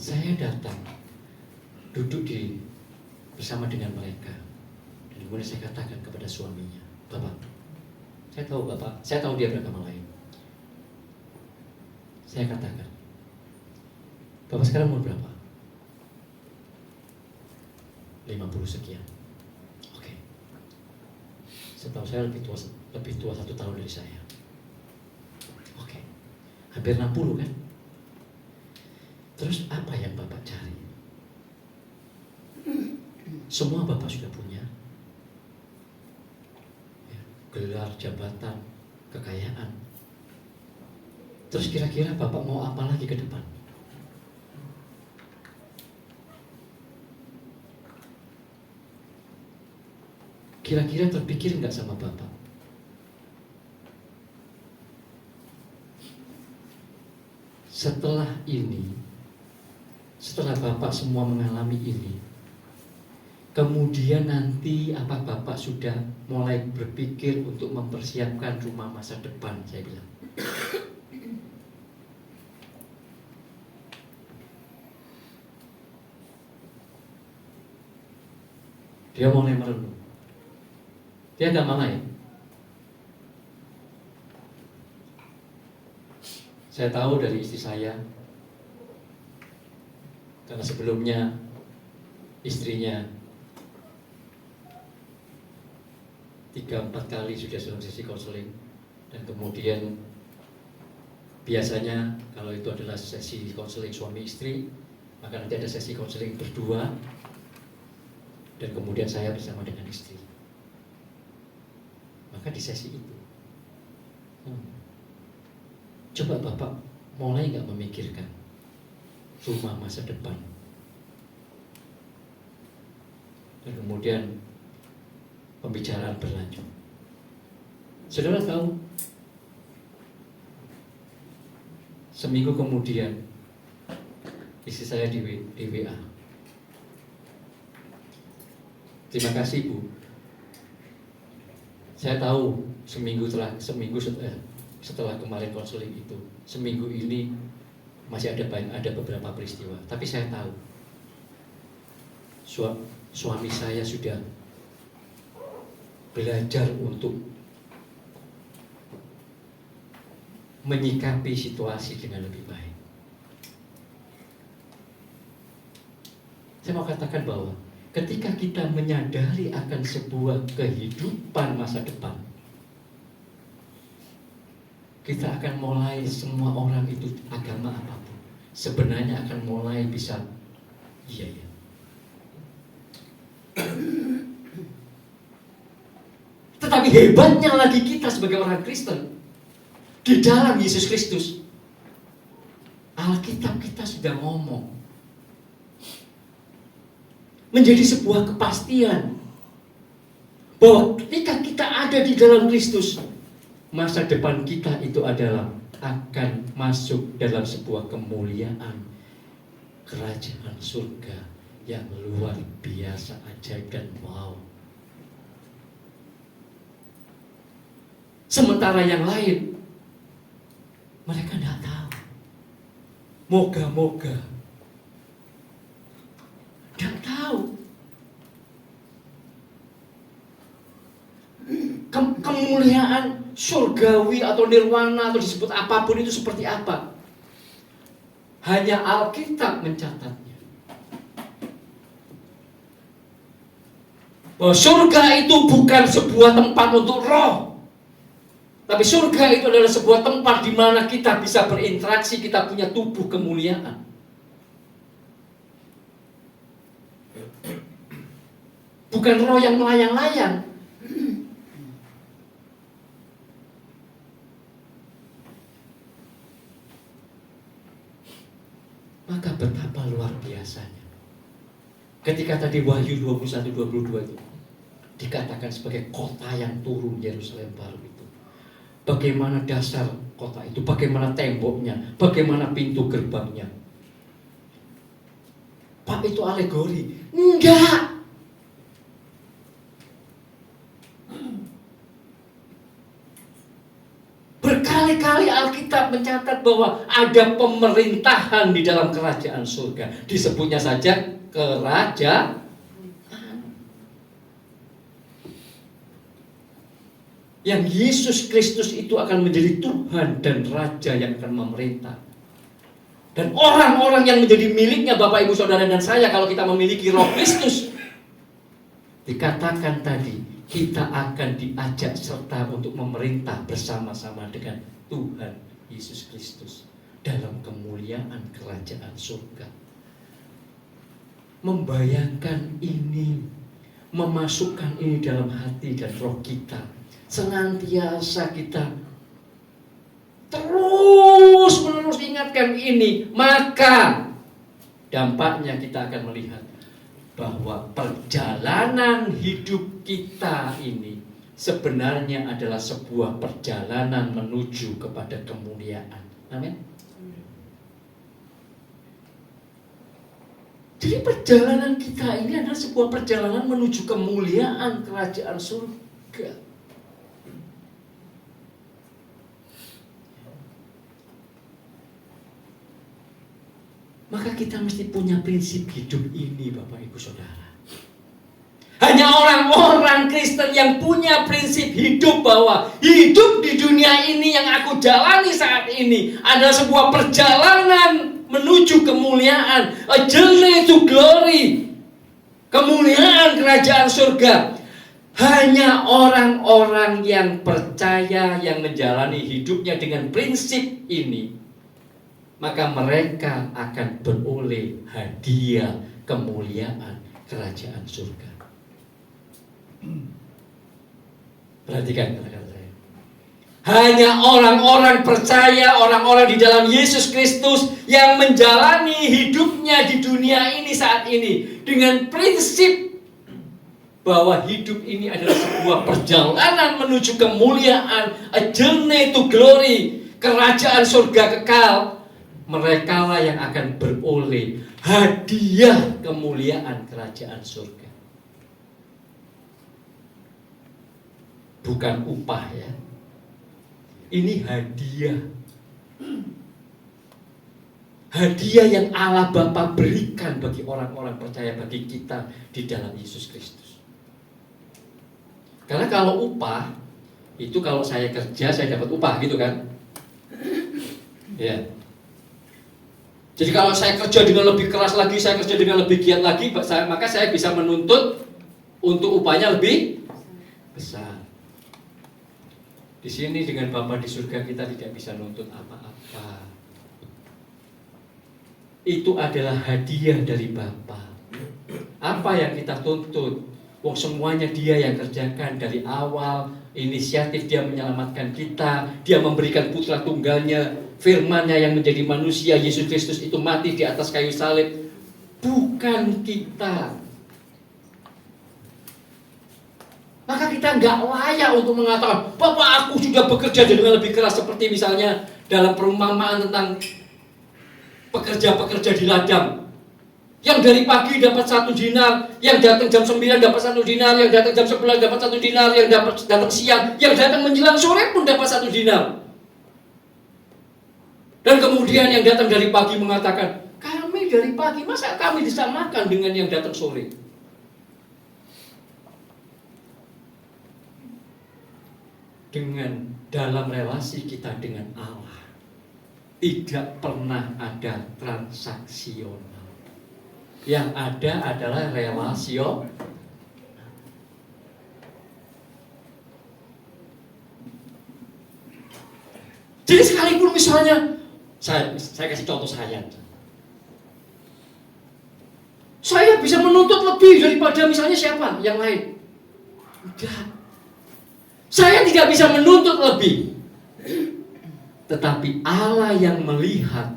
saya datang duduk bersama dengan mereka, dan kemudian saya katakan kepada suaminya, Bapak, saya tahu dia beragama lain. Saya katakan, Bapak sekarang umur berapa? 50 sekian. Oke. Setahu saya lebih tua 1 tahun dari saya. Oke. Hampir 60 kan? Terus apa yang Bapak cari? Semua Bapak sudah punya. Ya, gelar, jabatan, kekayaan. Terus kira-kira Bapak mau apa lagi ke depan? Kira-kira terpikir nggak sama Bapak? Setelah Bapak semua mengalami ini, kemudian nanti apa Bapak sudah mulai berpikir untuk mempersiapkan rumah masa depan? Saya bilang. Dia mulai merenung. Dia agama lain. Saya tahu dari istri saya, karena sebelumnya istrinya 3-4 kali sudah dalam sesi konseling, dan kemudian biasanya kalau itu adalah sesi konseling suami istri, maka nanti ada sesi konseling berdua, dan kemudian saya bersama dengan istri. Maka di sesi itu, coba Bapak mulai nggak memikirkan rumah masa depan, dan kemudian pembicaraan berlanjut. Saudara tahu, seminggu kemudian istri saya di WA, terima kasih Bu. Saya tahu seminggu setelah kemarin konseling itu, seminggu ini masih ada beberapa peristiwa. Tapi saya tahu suami saya sudah belajar untuk menyikapi situasi dengan lebih baik. Saya mau katakan bahwa ketika kita menyadari akan sebuah kehidupan masa depan, kita akan mulai, semua orang itu agama apapun, sebenarnya akan mulai bisa, iya. Tetapi hebatnya lagi kita sebagai orang Kristen, di dalam Yesus Kristus, Alkitab kita sudah ngomong, menjadi sebuah kepastian bahwa ketika kita ada di dalam Kristus, masa depan kita itu adalah akan masuk dalam sebuah kemuliaan kerajaan surga yang luar biasa, ajaib dan wow. Sementara yang lain mereka tidak tahu. Moga-moga tidak tahu. Kemuliaan surgawi atau nirwana atau disebut apapun itu seperti apa, hanya Alkitab mencatatnya. Bahwa surga itu bukan sebuah tempat untuk roh, tapi surga itu adalah sebuah tempat di mana kita bisa berinteraksi, kita punya tubuh kemuliaan. Bukan roh yang melayang-layang. Maka betapa luar biasanya ketika tadi Wahyu 21-22 itu dikatakan sebagai kota yang turun, Yerusalem baru itu. Bagaimana dasar kota itu, bagaimana temboknya, bagaimana pintu gerbangnya. Pak, itu alegori? Enggak. Berkali-kali Alkitab mencatat bahwa ada pemerintahan di dalam kerajaan surga. Disebutnya saja kerajaan. Yang Yesus Kristus itu akan menjadi Tuhan dan Raja yang akan memerintah. Dan orang-orang yang menjadi miliknya Bapak, Ibu, Saudara, dan saya, kalau kita memiliki Roh Kristus, dikatakan tadi, kita akan diajak serta untuk memerintah bersama-sama dengan Tuhan Yesus Kristus dalam kemuliaan kerajaan surga. Membayangkan ini, memasukkan ini dalam hati dan roh kita, senantiasa kita terus-menerus ingatkan ini, maka dampaknya kita akan melihat bahwa perjalanan hidup kita ini sebenarnya adalah sebuah perjalanan menuju kepada kemuliaan. Amin. Jadi perjalanan kita ini adalah sebuah perjalanan menuju kemuliaan kerajaan surga. Maka kita mesti punya prinsip hidup ini, Bapak, Ibu, Saudara. Hanya orang-orang Kristen yang punya prinsip hidup bahwa hidup di dunia ini yang aku jalani saat ini adalah sebuah perjalanan menuju kemuliaan, a journey to glory, kemuliaan kerajaan surga. Hanya orang-orang yang percaya, yang menjalani hidupnya dengan prinsip ini, maka mereka akan beroleh hadiah kemuliaan kerajaan surga. Perhatikan kata-kata saya. Hanya orang-orang percaya, orang-orang di dalam Yesus Kristus yang menjalani hidupnya di dunia ini saat ini dengan prinsip bahwa hidup ini adalah sebuah perjalanan menuju kemuliaan, a journey to glory, kerajaan surga kekal. Mereka lah yang akan beroleh hadiah kemuliaan kerajaan surga. Bukan upah ya. Ini hadiah. Hadiah yang Allah Bapa berikan bagi orang-orang percaya, bagi kita di dalam Yesus Kristus. Karena kalau upah itu kalau saya kerja saya dapat upah gitu kan. Ya. Jadi kalau saya kerja dengan lebih keras lagi, saya kerja dengan lebih giat lagi, maka saya bisa menuntut untuk upahnya lebih besar. Di sini dengan Bapa di surga kita tidak bisa nuntut apa-apa. Itu adalah hadiah dari Bapa. Apa yang kita tuntut? Wong semuanya Dia yang kerjakan dari awal. Inisiatif Dia menyelamatkan kita, Dia memberikan putra tunggalnya, firman-Nya yang menjadi manusia, Yesus Kristus itu mati di atas kayu salib. Bukan kita. maka kita nggak layak untuk mengatakan, Bapak aku sudah bekerja dengan lebih keras. Seperti misalnya dalam perumpamaan tentang pekerja-pekerja di ladang, yang dari pagi dapat 1 dinar, yang datang jam 9 dapat 1 dinar, yang datang jam 11 dapat 1 dinar, yang datang siang, yang datang menjelang sore pun dapat 1 dinar. Dan kemudian yang datang dari pagi mengatakan, kami dari pagi, masa kami disamakan dengan yang datang sore? Dengan dalam relasi kita dengan Allah, tidak pernah ada transaksional. Yang ada adalah relasio. Jadi sekalipun misalnya, saya kasih contoh saya bisa menuntut lebih daripada misalnya siapa yang lain. Enggak. Saya tidak bisa menuntut lebih. Tetapi Allah yang melihat,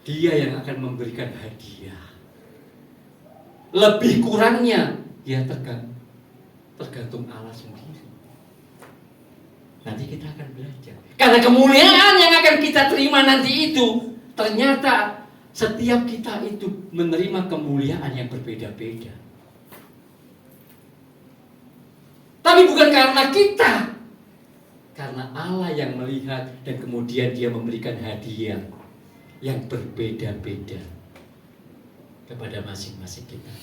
Dia yang akan memberikan hadiah. Lebih kurangnya ya tergantung Allah sendiri. Nanti kita akan belajar. Karena kemuliaan yang akan kita terima nanti itu, ternyata setiap kita itu menerima kemuliaan yang berbeda-beda. Tapi bukan karena kita, karena Allah yang melihat dan kemudian Dia memberikan hadiah yang berbeda-beda kepada masing-masing kita.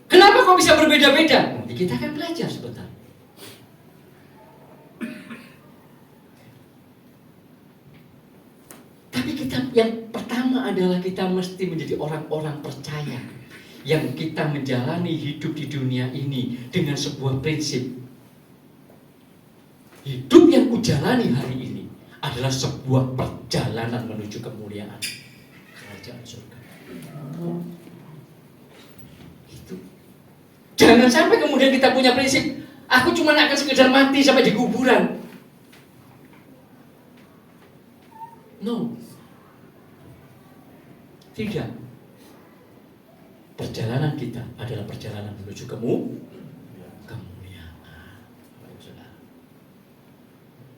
Kenapa kok bisa berbeda-beda? Nanti kita akan belajar sebentar. Tapi kita yang pertama adalah kita mesti menjadi orang-orang percaya yang kita menjalani hidup di dunia ini dengan sebuah prinsip. Hidup yang kujalani hari ini adalah sebuah perjalanan menuju kemuliaan kerajaan surga. Itu. Jangan sampai kemudian kita punya prinsip, aku cuma akan sekedar mati sampai di kuburan. No. Tidak. Perjalanan kita adalah perjalanan menuju kemuliaan.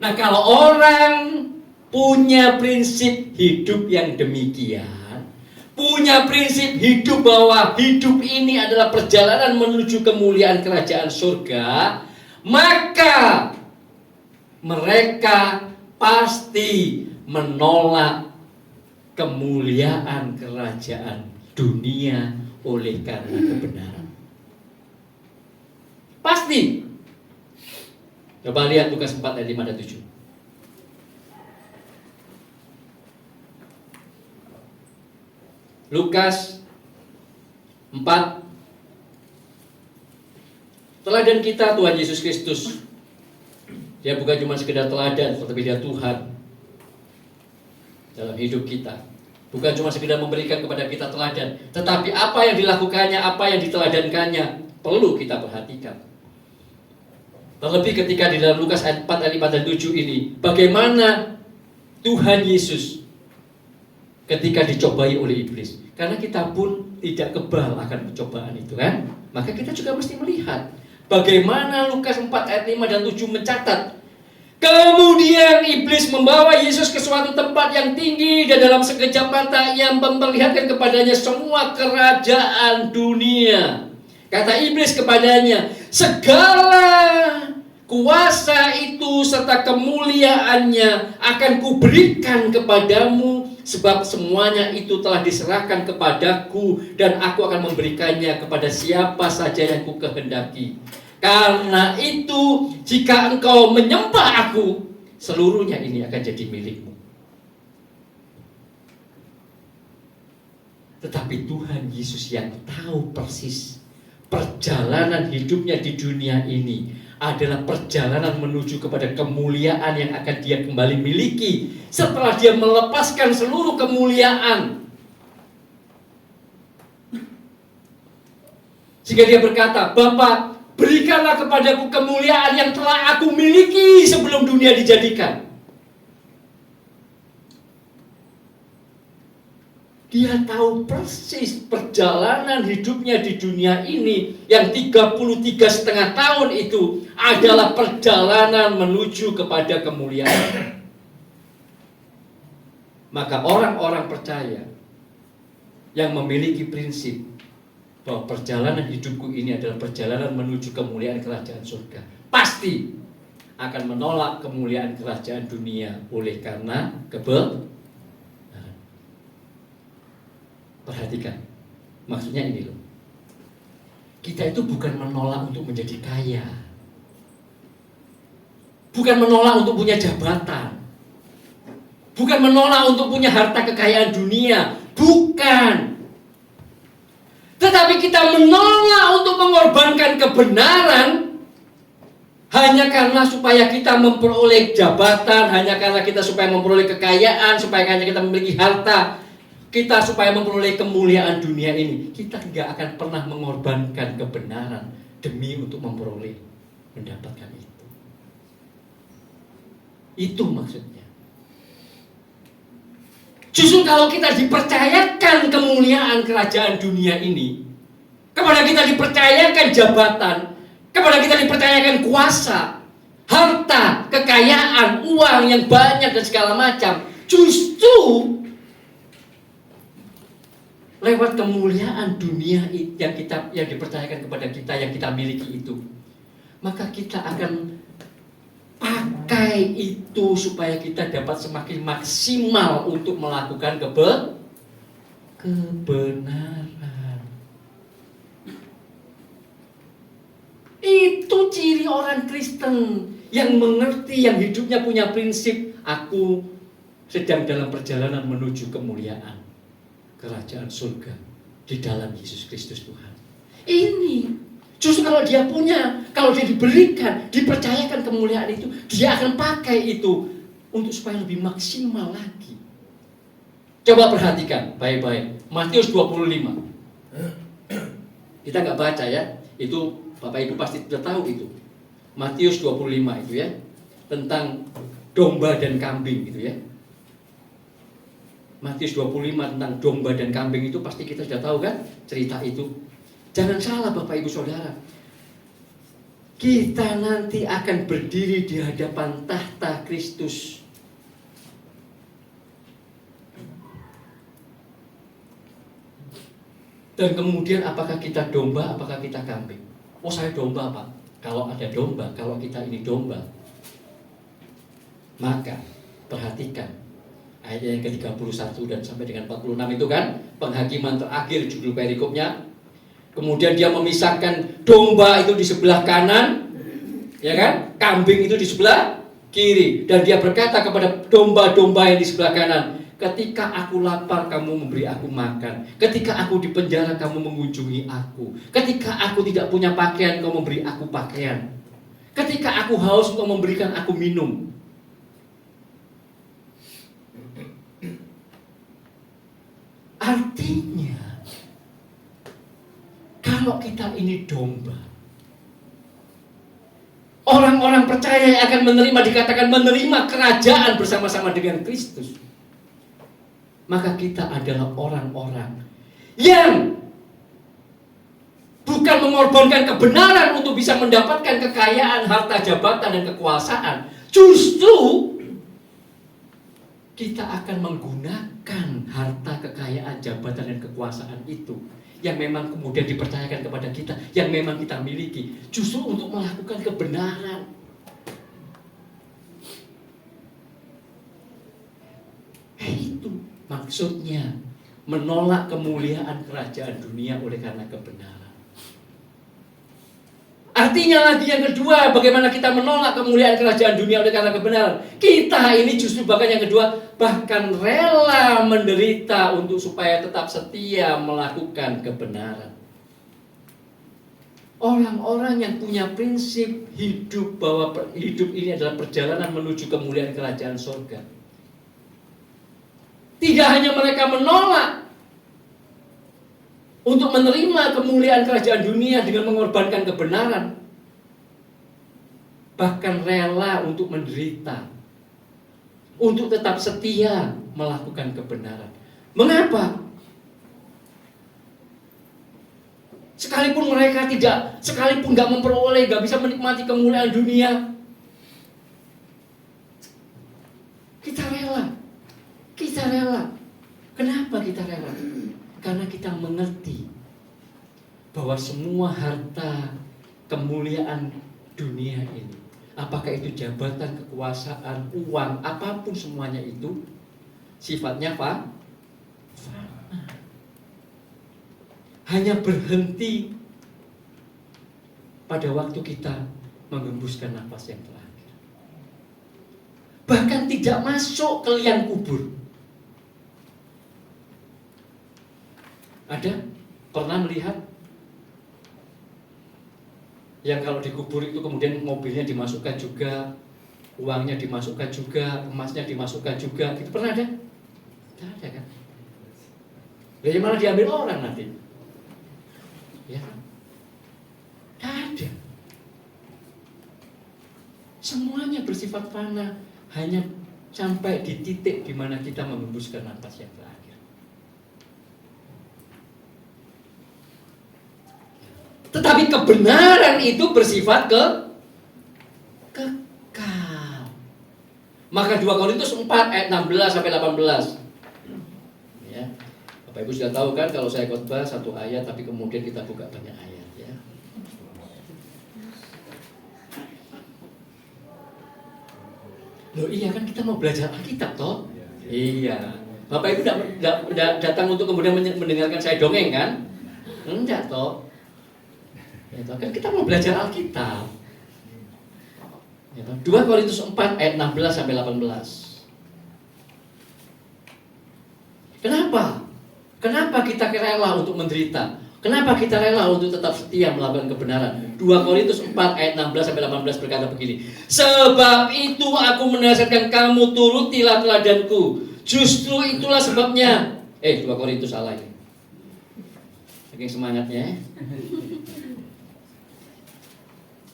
Nah, kalau orang punya prinsip hidup yang demikian, punya prinsip hidup bahwa hidup ini adalah perjalanan menuju kemuliaan kerajaan surga, maka mereka pasti menolak kemuliaan kerajaan dunia oleh karena kebenaran. Pasti. Coba lihat Lukas 4 ayat 5 dan 7. Lukas 4. Teladan kita Tuhan Yesus Kristus. Dia bukan cuma sekedar teladan, tetapi Dia Tuhan dalam hidup kita. Bukan cuma sekedar memberikan kepada kita teladan, tetapi apa yang dilakukannya, apa yang diteladankannya perlu kita perhatikan. Terlebih ketika di dalam Lukas ayat 4 ayat 5 dan 7 ini, bagaimana Tuhan Yesus ketika dicobai oleh iblis. Karena kita pun tidak kebal akan pencobaan itu kan. Maka kita juga mesti melihat bagaimana Lukas 4 ayat 5 dan 7 mencatat. Kemudian iblis membawa Yesus ke suatu tempat yang tinggi dan dalam sekejap mata ia memperlihatkan kepadanya semua kerajaan dunia. Kata iblis kepadanya, segala kuasa itu serta kemuliaannya akan kuberikan kepadamu, sebab semuanya itu telah diserahkan kepadaku dan aku akan memberikannya kepada siapa saja yang kukehendaki. Karena itu jika engkau menyembah aku, seluruhnya ini akan jadi milikmu. Tetapi Tuhan Yesus yang tahu persis perjalanan hidupnya di dunia ini adalah perjalanan menuju kepada kemuliaan yang akan dia kembali miliki setelah dia melepaskan seluruh kemuliaan. Sehingga dia berkata, Bapa, berikanlah kepadaku kemuliaan yang telah aku miliki sebelum dunia dijadikan. Dia tahu persis perjalanan hidupnya di dunia ini yang 33,5 tahun itu adalah perjalanan menuju kepada kemuliaan. Maka orang-orang percaya yang memiliki prinsip bahwa perjalanan hidupku ini adalah perjalanan menuju kemuliaan kerajaan surga, pasti akan menolak kemuliaan kerajaan dunia oleh karena kebenaran. Perhatikan, maksudnya ini loh. Kita itu bukan menolak untuk menjadi kaya, bukan menolak untuk punya jabatan, bukan menolak untuk punya harta kekayaan dunia, bukan. Tetapi kita menolak untuk mengorbankan kebenaran hanya karena supaya kita memperoleh jabatan, hanya karena kita supaya memperoleh kekayaan, supaya hanya kita memiliki harta, kita supaya memperoleh kemuliaan dunia ini. Kita tidak akan pernah mengorbankan kebenaran demi untuk mendapatkan itu. Itu maksudnya. Justru kalau kita dipercayakan kemuliaan kerajaan dunia ini, kepada kita dipercayakan jabatan, kepada kita dipercayakan kuasa, harta, kekayaan, uang yang banyak dan segala macam, justru lewat kemuliaan dunia yang dipercayakan kepada kita, yang kita miliki itu, maka kita akan pakai itu supaya kita dapat semakin maksimal untuk melakukan kebenaran. Itu ciri orang Kristen yang mengerti, yang hidupnya punya prinsip, aku sedang dalam perjalanan menuju kemuliaan kerajaan surga di dalam Yesus Kristus Tuhan. Ini justru kalau dia punya, kalau dia diberikan, dipercayakan kemuliaan itu, dia akan pakai itu untuk supaya lebih maksimal lagi. Coba perhatikan baik-baik Matius 25. Kita nggak baca ya, itu Bapak Ibu pasti sudah tahu itu. Matius 25 itu ya, tentang domba dan kambing gitu ya. Matius 25 tentang domba dan kambing itu pasti kita sudah tahu kan cerita itu. Jangan salah Bapak Ibu Saudara, kita nanti akan berdiri di hadapan tahta Kristus. Dan kemudian apakah kita domba, apakah kita kambing? Oh saya domba Pak. Kalau ada domba, kalau kita ini domba, maka perhatikan ayat yang ke-31 dan sampai dengan 46 itu kan penghakiman terakhir judul perikopnya. Kemudian dia memisahkan domba itu di sebelah kanan, ya kan? Kambing itu di sebelah kiri, dan dia berkata kepada domba-domba yang di sebelah kanan, ketika aku lapar kamu memberi aku makan, ketika aku di penjara kamu mengunjungi aku, ketika aku tidak punya pakaian kau memberi aku pakaian, ketika aku haus kau memberikan aku minum. Artinya, kalau kita ini domba, orang-orang percaya yang akan menerima, dikatakan menerima kerajaan bersama-sama dengan Kristus, maka kita adalah orang-orang yang bukan mengorbankan kebenaran untuk bisa mendapatkan kekayaan, harta, jabatan, dan kekuasaan. Justru kita akan menggunakan harta, kekayaan, jabatan, dan kekuasaan itu yang memang kemudian dipercayakan kepada kita, yang memang kita miliki, justru untuk melakukan kebenaran. Itu maksudnya menolak kemuliaan kerajaan dunia oleh karena kebenaran. Artinya lagi yang kedua, bagaimana kita menolak kemuliaan kerajaan dunia oleh karena kebenaran. Kita ini justru bahkan yang kedua, bahkan rela menderita untuk supaya tetap setia melakukan kebenaran. Orang-orang yang punya prinsip hidup bahwa hidup ini adalah perjalanan menuju kemuliaan kerajaan surga. Tidak hanya mereka menolak untuk menerima kemuliaan kerajaan dunia dengan mengorbankan kebenaran, bahkan rela untuk menderita, untuk tetap setia melakukan kebenaran. Mengapa? Sekalipun mereka sekalipun nggak memperoleh, nggak bisa menikmati kemuliaan dunia, kita rela. Kenapa kita rela? Karena kita mengerti bahwa semua harta kemuliaan dunia ini, apakah itu jabatan, kekuasaan, uang, apapun semuanya itu sifatnya fana. Hanya berhenti pada waktu kita menghembuskan nafas yang terakhir. Bahkan tidak masuk ke liang kubur. Ada? Pernah melihat? Yang kalau dikubur itu kemudian mobilnya dimasukkan juga, uangnya dimasukkan juga, emasnya dimasukkan juga. Itu pernah ada? Tidak ada kan? Dari mana diambil orang nanti? Ya, tidak ada. Semuanya bersifat fana, hanya sampai di titik di mana kita menghembuskan nafas yang terakhir. Tetapi kebenaran itu bersifat kekal. Maka 2 Korintus 4 ayat 16 sampai 18. Ya. Bapak Ibu sudah tahu kan kalau saya khotbah satu ayat tapi kemudian kita buka banyak ayat ya. Loh iya kan kita mau belajar Alkitab toh? Iya. Bapak Ibu tidak datang untuk kemudian mendengarkan saya dongeng kan? Enggak toh. Ya, kan kita mau belajar Alkitab. Ya, 2 Korintus 4 ayat 16 sampai 18. Kenapa kita rela untuk menderita? Kenapa kita rela untuk tetap setia melakukan kebenaran? 2 Korintus 4 ayat 16 sampai 18 berkata begini. Sebab itu aku menasihatkan kamu, turutilah teladanku. Justru itulah sebabnya. 2 Korintus salah ini. Saking semangatnya.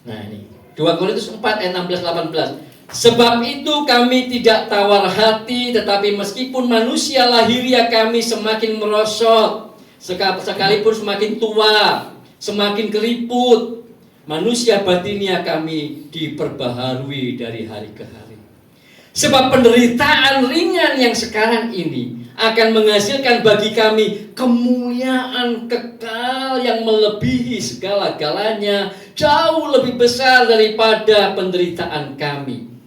Nah ini 2 Korintus 4 ayat 16-18. Sebab itu kami tidak tawar hati, tetapi meskipun manusia lahiriah kami semakin merosot, sekalipun semakin tua, semakin keriput, manusia batinia kami diperbaharui dari hari ke hari. Sebab penderitaan ringan yang sekarang ini akan menghasilkan bagi kami kemuliaan kekal yang melebihi segala-galanya, jauh lebih besar daripada penderitaan kami.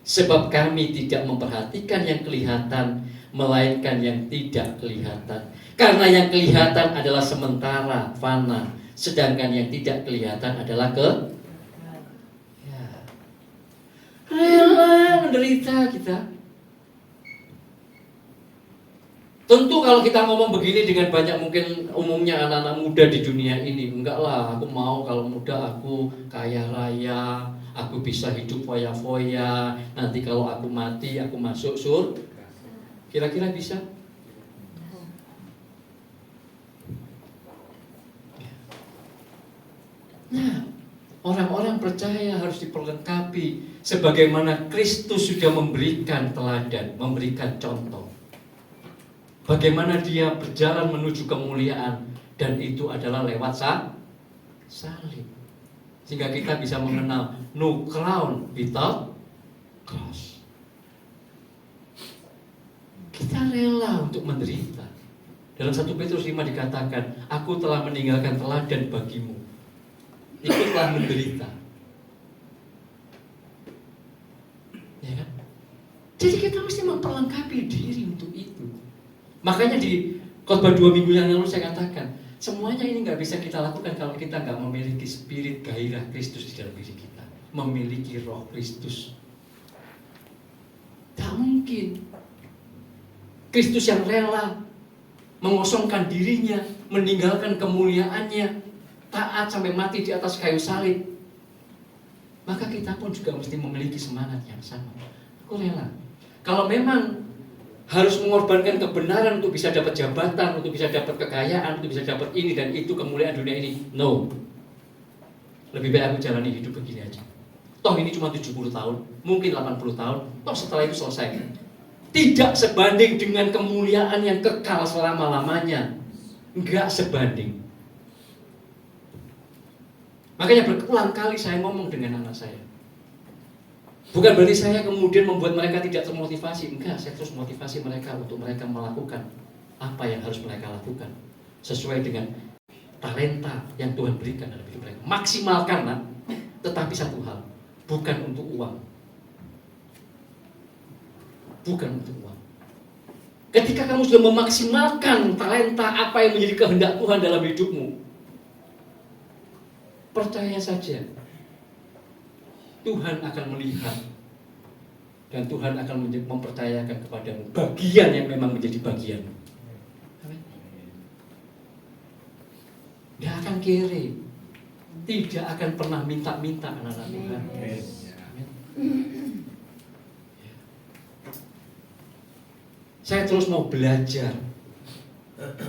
Sebab kami tidak memperhatikan yang kelihatan, melainkan yang tidak kelihatan. Karena yang kelihatan adalah sementara, fana, sedangkan yang tidak kelihatan adalah rela menderita kita. Tentu kalau kita ngomong begini dengan banyak mungkin umumnya anak-anak muda di dunia ini, enggak lah, aku mau kalau muda aku kaya raya, aku bisa hidup foya-foya, nanti kalau aku mati aku masuk surga. Kira-kira bisa? Nah, orang-orang percaya harus diperlengkapi sebagaimana Kristus sudah memberikan teladan, memberikan contoh. Bagaimana dia berjalan menuju kemuliaan, dan itu adalah lewat salib. Sehingga kita bisa mengenal no crown without cross. Kita rela untuk menderita. Dalam 1 Petrus 5 dikatakan, aku telah meninggalkan teladan bagimu, ikutlah menderita. Ya kan? Jadi kita mesti memperlengkapi diri untuk itu. Makanya di khotbah 2 minggu yang lalu saya katakan, semuanya ini nggak bisa kita lakukan kalau kita nggak memiliki spirit gairah Kristus di dalam diri kita, memiliki roh Kristus. Tak mungkin Kristus yang rela mengosongkan dirinya, meninggalkan kemuliaannya, taat sampai mati di atas kayu salib. Maka kita pun juga mesti memiliki semangat yang sama. Aku rela. Kalau memang harus mengorbankan kebenaran untuk bisa dapat jabatan, untuk bisa dapat kekayaan, untuk bisa dapat ini dan itu, kemuliaan dunia ini, no. Lebih baik aku jalani hidup begini aja. Toh ini cuma 70 tahun, mungkin 80 tahun, toh setelah itu selesai. Tidak sebanding dengan kemuliaan yang kekal selama-lamanya. Enggak sebanding. Makanya berulang kali saya ngomong dengan anak saya. Bukan berarti saya kemudian membuat mereka tidak termotivasi. Enggak, saya terus motivasi mereka untuk mereka melakukan apa yang harus mereka lakukan sesuai dengan talenta yang Tuhan berikan dalam hidup mereka. Maksimalkan, nak. Tetapi satu hal, bukan untuk uang. Bukan untuk uang. Ketika kamu sudah memaksimalkan talenta apa yang menjadi kehendak Tuhan dalam hidupmu, percaya saja, Tuhan akan melihat dan Tuhan akan mempercayakan kepadamu bagian yang memang menjadi bagianmu. Tidak akan kere, tidak akan pernah minta-minta anak-anak Tuhan. Saya terus mau belajar.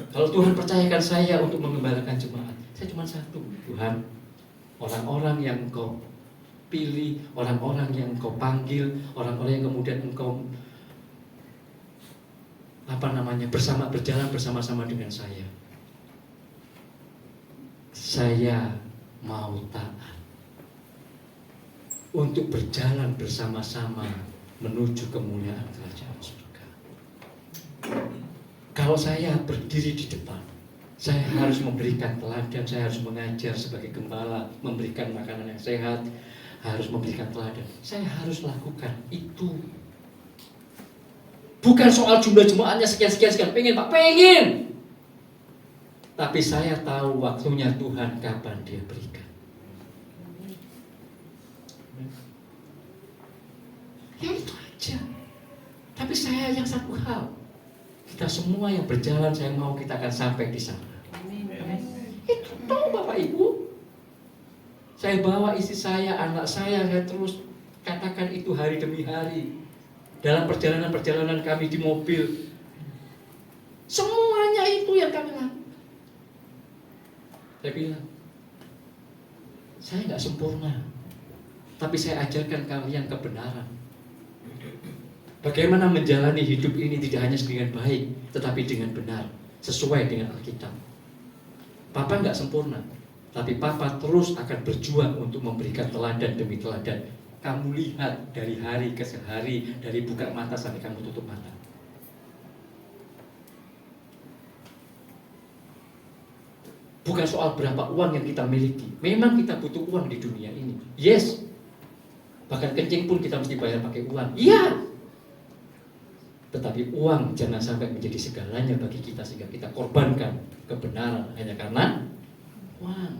Kalau Tuhan percayakan saya untuk mengembalakan jemaat, saya cuma satu, Tuhan, orang-orang yang Engkau pilih, orang-orang yang Engkau panggil, orang-orang yang kemudian Engkau berjalan bersama-sama dengan saya. Saya mau taat untuk berjalan bersama-sama menuju kemuliaan kerajaan surga. Kalau saya berdiri di depan, saya harus memberikan teladan, saya harus mengajar sebagai gembala, memberikan makanan yang sehat, harus memberikan teladan. Saya harus lakukan itu. Bukan soal jumlah jemaatnya sekian, pengen Pak, pengen. Tapi saya tahu waktunya Tuhan kapan Dia berikan. Ya itu aja. Tapi saya yang satu hal, kita semua yang berjalan, saya mau kita akan sampai di sana. Itu tahu Bapak Ibu. Saya bawa istri saya, anak saya terus katakan itu hari demi hari. Dalam perjalanan-perjalanan kami di mobil, semuanya itu yang kami lakukan. Saya bilang, saya nggak sempurna, tapi saya ajarkan kalian kebenaran. Bagaimana menjalani hidup ini tidak hanya dengan baik, tetapi dengan benar, sesuai dengan Alkitab. Papa nggak sempurna, tapi Papa terus akan berjuang untuk memberikan teladan demi teladan. Kamu lihat dari hari ke hari, dari buka mata sampai kamu tutup mata. Bukan soal berapa uang yang kita miliki. Memang kita butuh uang di dunia ini. Yes. Bahkan kencing pun kita mesti bayar pakai uang. Iya. Tetapi uang jangan sampai menjadi segalanya bagi kita sehingga kita korbankan kebenaran hanya karena uang.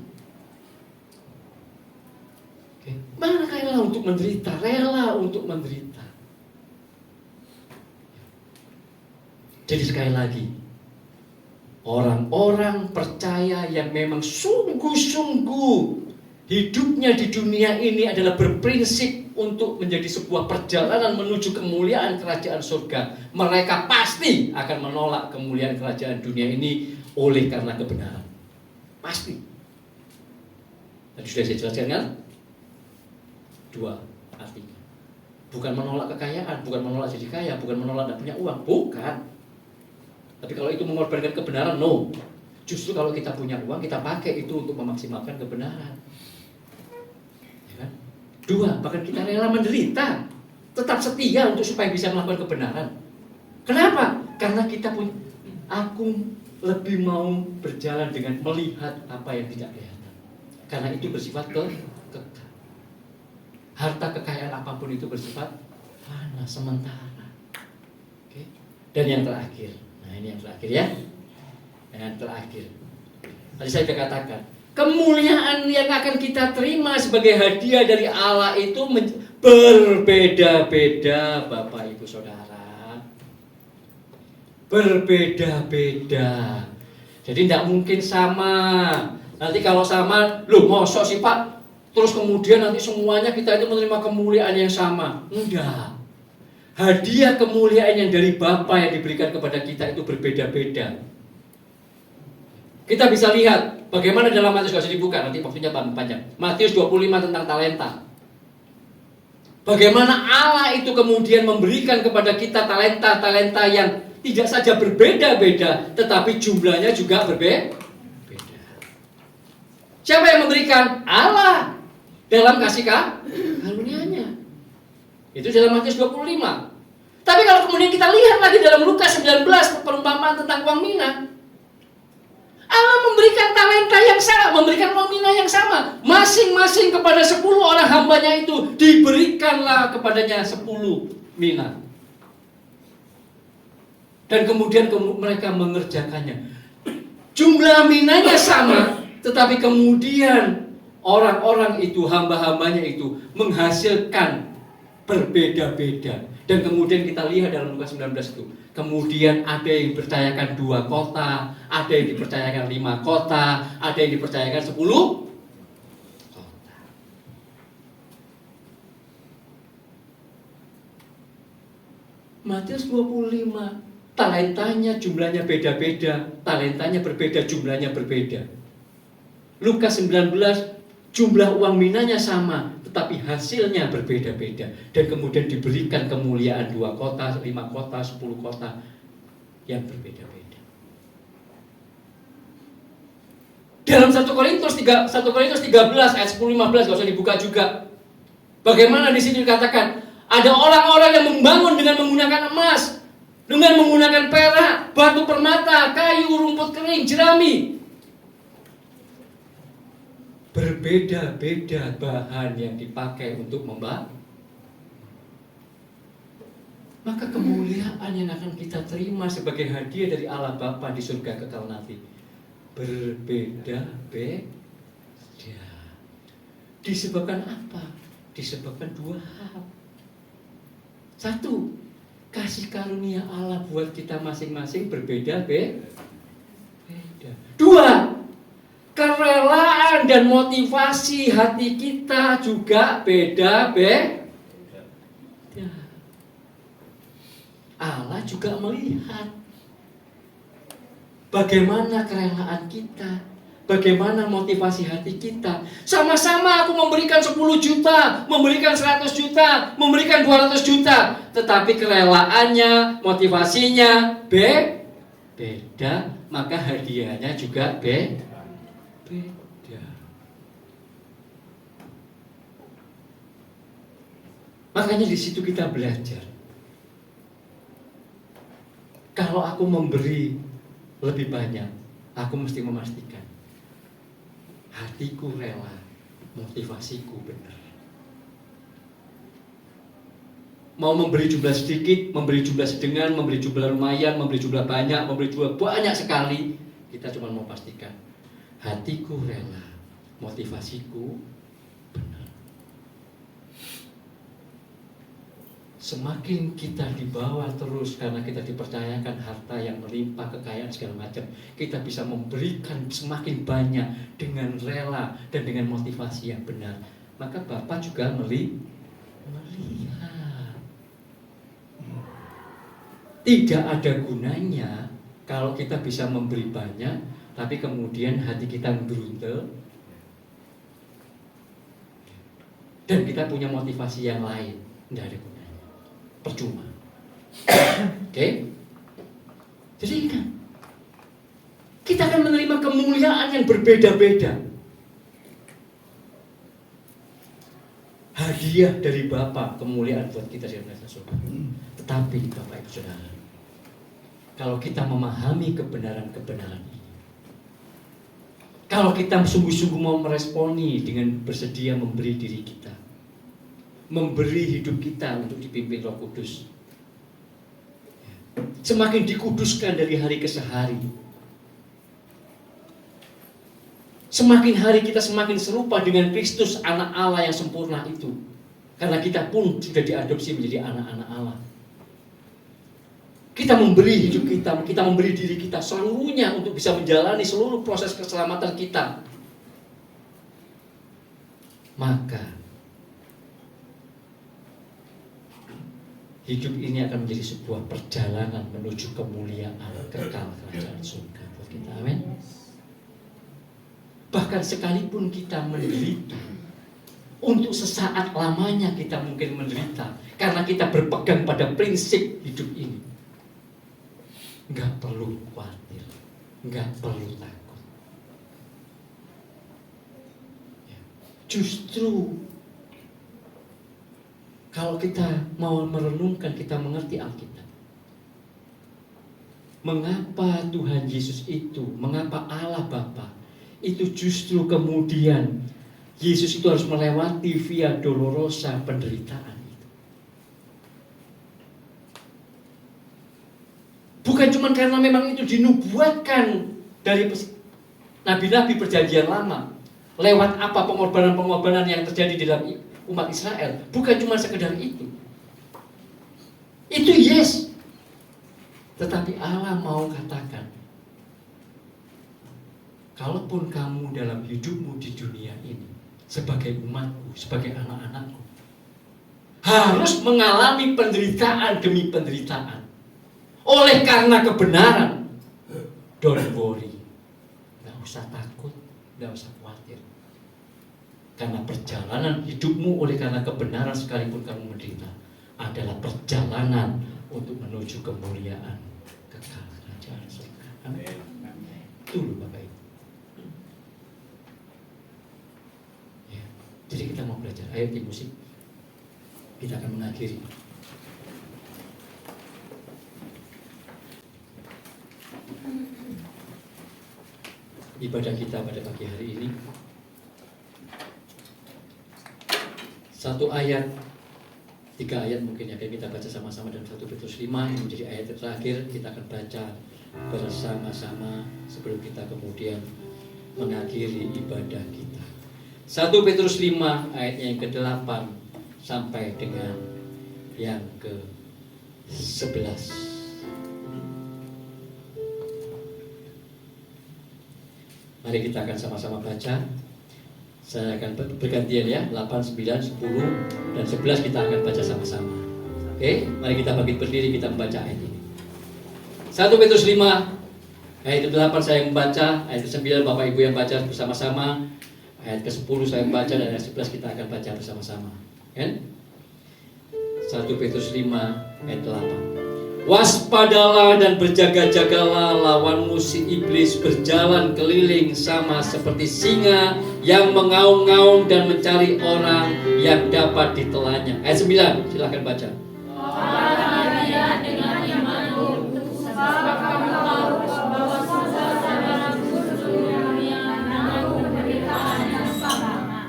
Oke. Mana rela untuk menderita? Rela untuk menderita. Jadi sekali lagi, orang-orang percaya yang memang sungguh-sungguh hidupnya di dunia ini adalah berprinsip untuk menjadi sebuah perjalanan menuju kemuliaan kerajaan surga. Mereka pasti akan menolak kemuliaan kerajaan dunia ini oleh karena kebenaran. Pasti. Tadi sudah saya jelaskan kan? Dua artinya. Bukan menolak kekayaan, bukan menolak jadi kaya, bukan menolak tidak punya uang, bukan. Tapi kalau itu mengorbankan kebenaran, no. Justru kalau kita punya uang, kita pakai itu untuk memaksimalkan kebenaran. Ya kan? Dua, bahkan kita rela menderita, tetap setia untuk supaya bisa melakukan kebenaran. Kenapa? Karena kita punya, aku lebih mau berjalan dengan melihat apa yang tidak kelihatan. Karena itu bersifat kekal. Harta kekayaan apapun itu bersifat fana, sementara. Oke? Dan yang terakhir, nah ini yang terakhir ya. Yang terakhir. Tadi saya sudah katakan, kemuliaan yang akan kita terima sebagai hadiah dari Allah itu berbeda-beda, Bapak Ibu Saudara. Berbeda-beda. Jadi tidak mungkin sama. Nanti kalau sama, loh mosok sih Pak? Terus kemudian nanti semuanya kita itu menerima kemuliaan yang sama. Enggak. Hadiah kemuliaan yang dari Bapa yang diberikan kepada kita itu berbeda-beda. Kita bisa lihat bagaimana dalam Matius, kalau dibuka nanti waktunya panjang. Matius 25 tentang talenta. Bagaimana Allah itu kemudian memberikan kepada kita talenta-talenta yang tidak saja berbeda-beda, tetapi jumlahnya juga berbeda. Siapa yang memberikan? Allah dalam kasih karunia-Nya. Itu dalam Matius 25. Tapi kalau kemudian kita lihat lagi dalam Lukas 19 perumpamaan tentang uang mina, Allah memberikan talenta yang sama, memberikan uang mina yang sama, masing-masing kepada 10 orang hambanya itu diberikanlah kepadanya 10 mina. Dan kemudian mereka mengerjakannya. Jumlah minanya sama, tetapi kemudian orang-orang itu, hamba-hambanya itu menghasilkan berbeda-beda. Dan kemudian kita lihat dalam Lukas 19 itu, kemudian ada yang dipercayakan 2 kota, ada yang dipercayakan 5 kota, ada yang dipercayakan 10 kota. Matius 25, talentanya jumlahnya beda-beda, talentanya berbeda, jumlahnya berbeda. Lukas 19, jumlah uang minanya sama, tetapi hasilnya berbeda-beda. Dan kemudian diberikan kemuliaan 2 kota, 5 kota, 10 kota yang berbeda-beda. Dalam 1 Korintus 13 ayat 10-15, gak usah dibuka juga. Bagaimana di sini dikatakan, ada orang-orang yang membangun dengan menggunakan emas, dengan menggunakan perak, batu permata, kayu, rumput kering, jerami. Berbeda-beda bahan yang dipakai untuk membangun. Maka kemuliaan yang akan kita terima sebagai hadiah dari Allah Bapa di surga kekal nanti berbeda-beda. Disebabkan apa? Disebabkan 2 hal. 1, kasih karunia Allah buat kita masing-masing berbeda-beda. 2, kerelaan dan motivasi hati kita juga beda-beda. Allah juga melihat bagaimana kerelaan kita, bagaimana motivasi hati kita. Sama-sama aku memberikan 10 juta, memberikan 100 juta, memberikan 200 juta, tetapi kerelaannya, motivasinya beda, maka hadiahnya juga beda. Makanya di situ kita belajar. Kalau aku memberi lebih banyak, aku mesti memastikan hatiku rela, motivasiku benar. Mau memberi jumlah sedikit, memberi jumlah sedengan, memberi jumlah lumayan, memberi jumlah banyak, memberi jumlah banyak sekali, kita cuma mau pastikan hatiku rela, motivasiku benar. Semakin kita dibawa terus karena kita dipercayakan harta yang melimpah, kekayaan segala macam, kita bisa memberikan semakin banyak dengan rela dan dengan motivasi yang benar. Maka Bapak juga melihat. Tidak ada gunanya kalau kita bisa memberi banyak, tapi kemudian hati kita beruntel dan kita punya motivasi yang lain, tidak ada gunanya. Percuma. Oke? Jadi kan kita akan menerima kemuliaan yang berbeda-beda. Hadiah dari Bapa, kemuliaan buat kita di dalam surga. Tetapi Bapak Ibu Saudara, kalau kita memahami kebenaran-kebenaran ini, kalau kita sungguh-sungguh mau meresponi dengan bersedia memberi diri kita, memberi hidup kita untuk dipimpin Roh Kudus, semakin dikuduskan dari hari ke hari, semakin hari kita semakin serupa dengan Kristus, anak Allah yang sempurna itu, karena kita pun sudah diadopsi menjadi anak-anak Allah. Kita memberi hidup kita memberi diri kita seluruhnya untuk bisa menjalani seluruh proses keselamatan kita. Maka hidup ini akan menjadi sebuah perjalanan menuju kemuliaan kekal kerajaan surga buat kita. Amin. Bahkan sekalipun kita menderita, untuk sesaat lamanya kita mungkin menderita karena kita berpegang pada prinsip hidup ini. Enggak perlu khawatir, enggak perlu takut. Justru kalau kita mau merenungkan, kita mengerti Alkitab. Mengapa Tuhan Yesus itu, mengapa Allah Bapa itu justru kemudian Yesus itu harus melewati via dolorosa, penderitaan itu. Bukan cuma karena memang itu dinubuatkan dari nabi-nabi perjanjian lama, lewat apa pengorbanan-pengorbanan yang terjadi dalam umat Israel. Bukan cuma sekedar itu. Itu yes. Tetapi Allah mau katakan, kalaupun kamu dalam hidupmu di dunia ini, sebagai umatku, sebagai anak-anakku, harus mengalami penderitaan demi penderitaan. Oleh karena kebenaran, don't worry. Gak usah takut, gak usah khawatir. Karena perjalanan hidupmu oleh karena kebenaran sekalipun kamu menderita adalah perjalanan untuk menuju kemuliaan kekal kerajaan surga. Amin. Itu loh Bapak Ibu. Ya. Jadi kita mau belajar. Ayo di musik. Kita akan mengakhiri. Ibadah kita pada pagi hari ini. Satu ayat, 3 ayat mungkin ya, kita baca sama-sama dalam 1 Petrus 5 yang menjadi ayat terakhir. Kita akan baca bersama-sama sebelum kita kemudian mengakhiri ibadah kita. 1 Petrus 5 ayatnya yang ke-8 sampai dengan yang ke-11. Mari kita akan sama-sama baca. Saya akan bergantian ya, 8, 9, 10, dan 11 kita akan baca sama-sama. Oke, mari kita bangkit berdiri, kita membaca ayat ini. 1 Petrus 5, ayat ke-8 saya membaca, ayat ke-9 Bapak Ibu yang baca bersama-sama, ayat ke-10 saya membaca, dan ayat 11 kita akan baca bersama-sama. Kan? 1 Petrus 5, ayat 8. Waspadalah dan berjaga-jagalah, lawanmu si iblis berjalan keliling sama seperti singa yang mengaum-ngaum dan mencari orang yang dapat ditelannya. Ayat 9, silakan baca.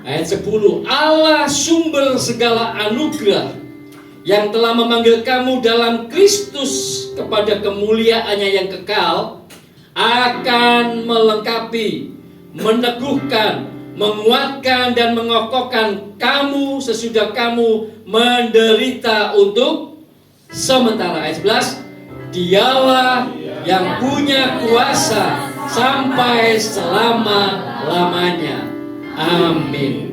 Ayat 10, Allah sumber segala anugerah yang telah memanggil kamu dalam Kristus kepada kemuliaannya yang kekal, akan melengkapi, meneguhkan, menguatkan dan mengokohkan kamu sesudah kamu menderita untuk sementara. Ayat 11, Dialah yang punya kuasa sampai selama-lamanya. Amin.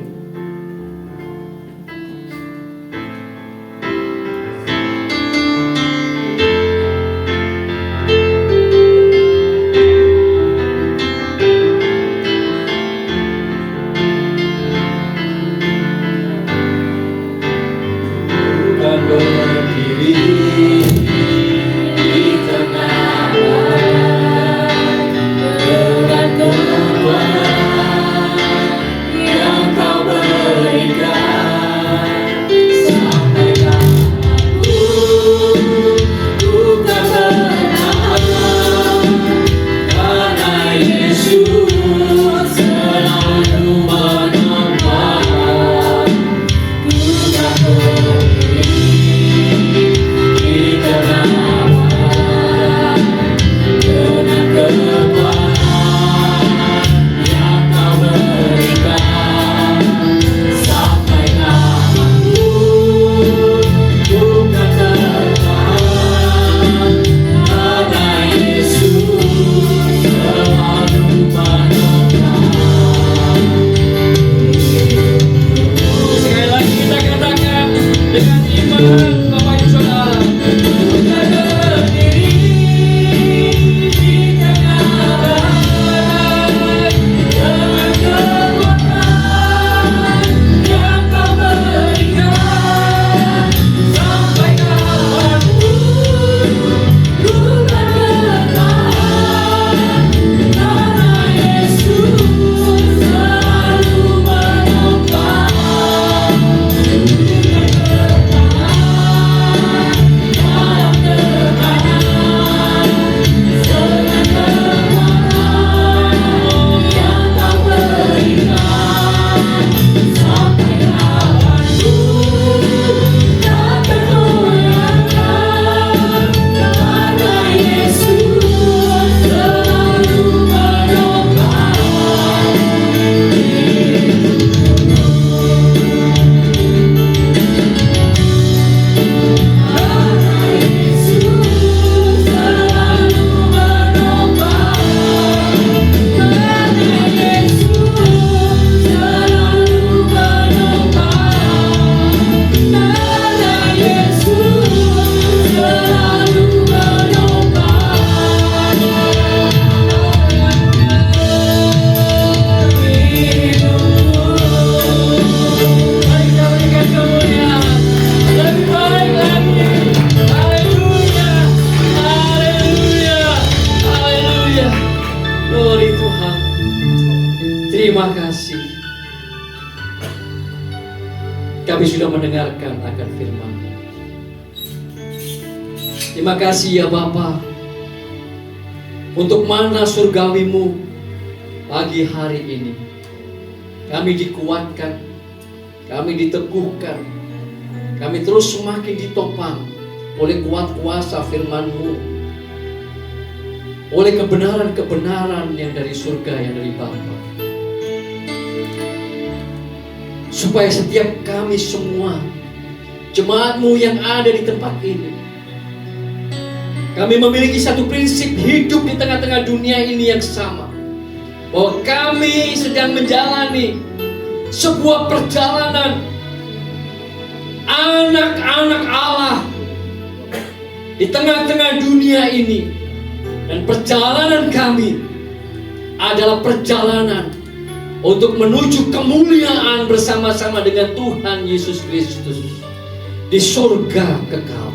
terima kasih. Kami sudah mendengarkan akan firman-Mu. Terima kasih ya Bapa, untuk mana surgawi-Mu pagi hari ini. Kami dikuatkan, kami diteguhkan, kami terus semakin ditopang oleh kuat kuasa firman-Mu, oleh kebenaran-kebenaran yang dari surga, yang dari Bapa. Supaya setiap kami semua, jemaat-Mu yang ada di tempat ini, kami memiliki satu prinsip hidup di tengah-tengah dunia ini yang sama. Bahwa kami sedang menjalani sebuah perjalanan anak-anak Allah di tengah-tengah dunia ini. Dan perjalanan kami adalah perjalanan untuk menuju kemuliaan bersama-sama dengan Tuhan Yesus Kristus di surga kekal.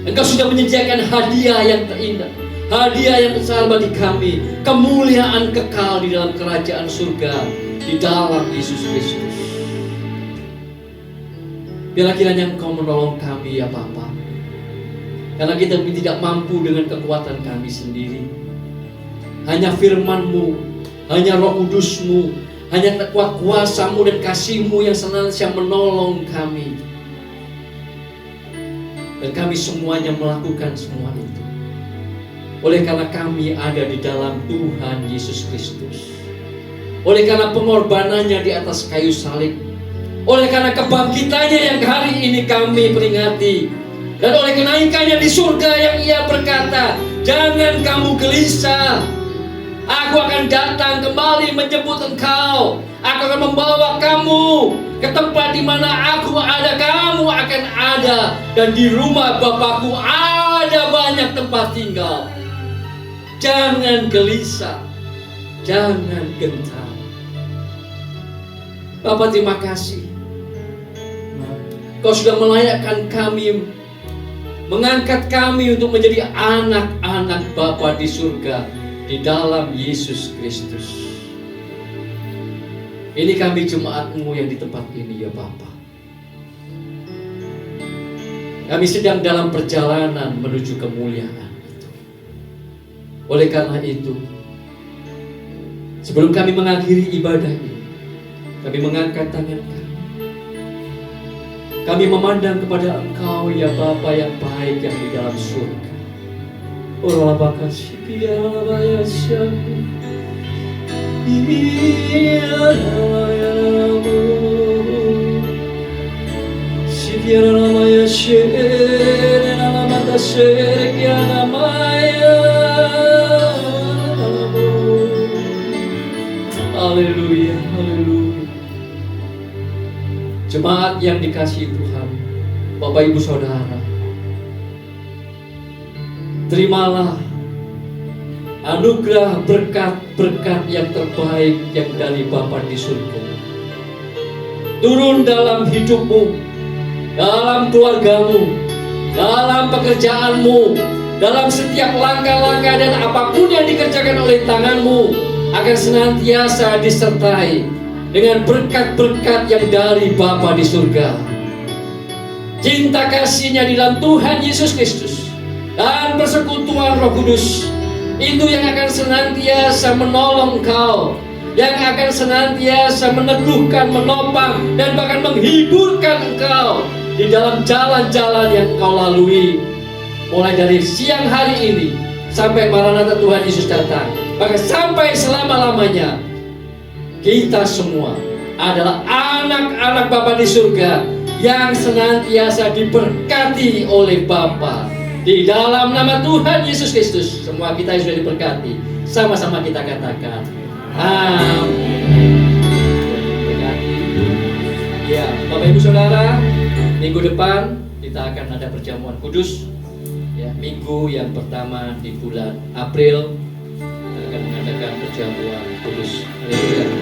Engkau sudah menyediakan hadiah yang terindah, hadiah yang besar bagi kami, kemuliaan kekal di dalam kerajaan surga di dalam Yesus Kristus. Biarlah kiranya Engkau menolong kami ya Bapa, karena kita tidak mampu dengan kekuatan kami sendiri. Hanya firman-Mu, hanya Roh Kudus-Mu, hanya kuat kuasa-Mu dan kasih-Mu yang senantiasa menolong kami. Dan kami semuanya melakukan semua itu oleh karena kami ada di dalam Tuhan Yesus Kristus, oleh karena pengorbanannya di atas kayu salib, oleh karena kebangkitannya yang hari ini kami peringati, dan oleh kenaikannya di surga yang Ia berkata, jangan kamu gelisah, aku akan datang kembali menjemput engkau. Aku akan membawa kamu ke tempat di mana aku ada, kamu akan ada. Dan di rumah Bapakku ada banyak tempat tinggal. Jangan gelisah, jangan gentar. Bapak terima kasih, Kau sudah melayakkan kami, mengangkat kami untuk menjadi anak-anak Bapa di surga di dalam Yesus Kristus. Ini kami jemaat-Mu yang di tempat ini ya Bapa. Kami sedang dalam perjalanan menuju kemuliaan itu. Oleh karena itu, sebelum kami mengakhiri ibadah ini, kami mengangkat tangan kami. Kami memandang kepada Engkau ya Bapa yang baik yang di dalam surga. Ora bakasih biaya syami. Haleluya, haleluya. Jemaat yang dikasihi Tuhan, Bapak Ibu Saudara, terimalah anugerah berkat-berkat yang terbaik yang dari Bapa di surga. Turun dalam hidupmu, dalam keluargamu, dalam pekerjaanmu, dalam setiap langkah-langkah dan apapun yang dikerjakan oleh tanganmu akan senantiasa disertai dengan berkat-berkat yang dari Bapa di surga. Cinta kasih-Nya di dalam Tuhan Yesus Kristus dan persekutuan Roh Kudus itu yang akan senantiasa menolong engkau, yang akan senantiasa meneguhkan, menopang, dan bahkan menghiburkan engkau di dalam jalan-jalan yang engkau lalui, mulai dari siang hari ini sampai Maranatha Tuhan Yesus datang, bahkan sampai selama-lamanya. Kita semua adalah anak-anak Bapa di surga yang senantiasa diberkati oleh Bapa. Di dalam nama Tuhan Yesus Kristus, semua kita sudah diberkati. Sama-sama kita katakan, amin. Berkati. Ya, Bapak Ibu Saudara, minggu depan kita akan ada perjamuan kudus. Ya, minggu yang pertama di bulan April kita akan mengadakan perjamuan kudus. Haleluya.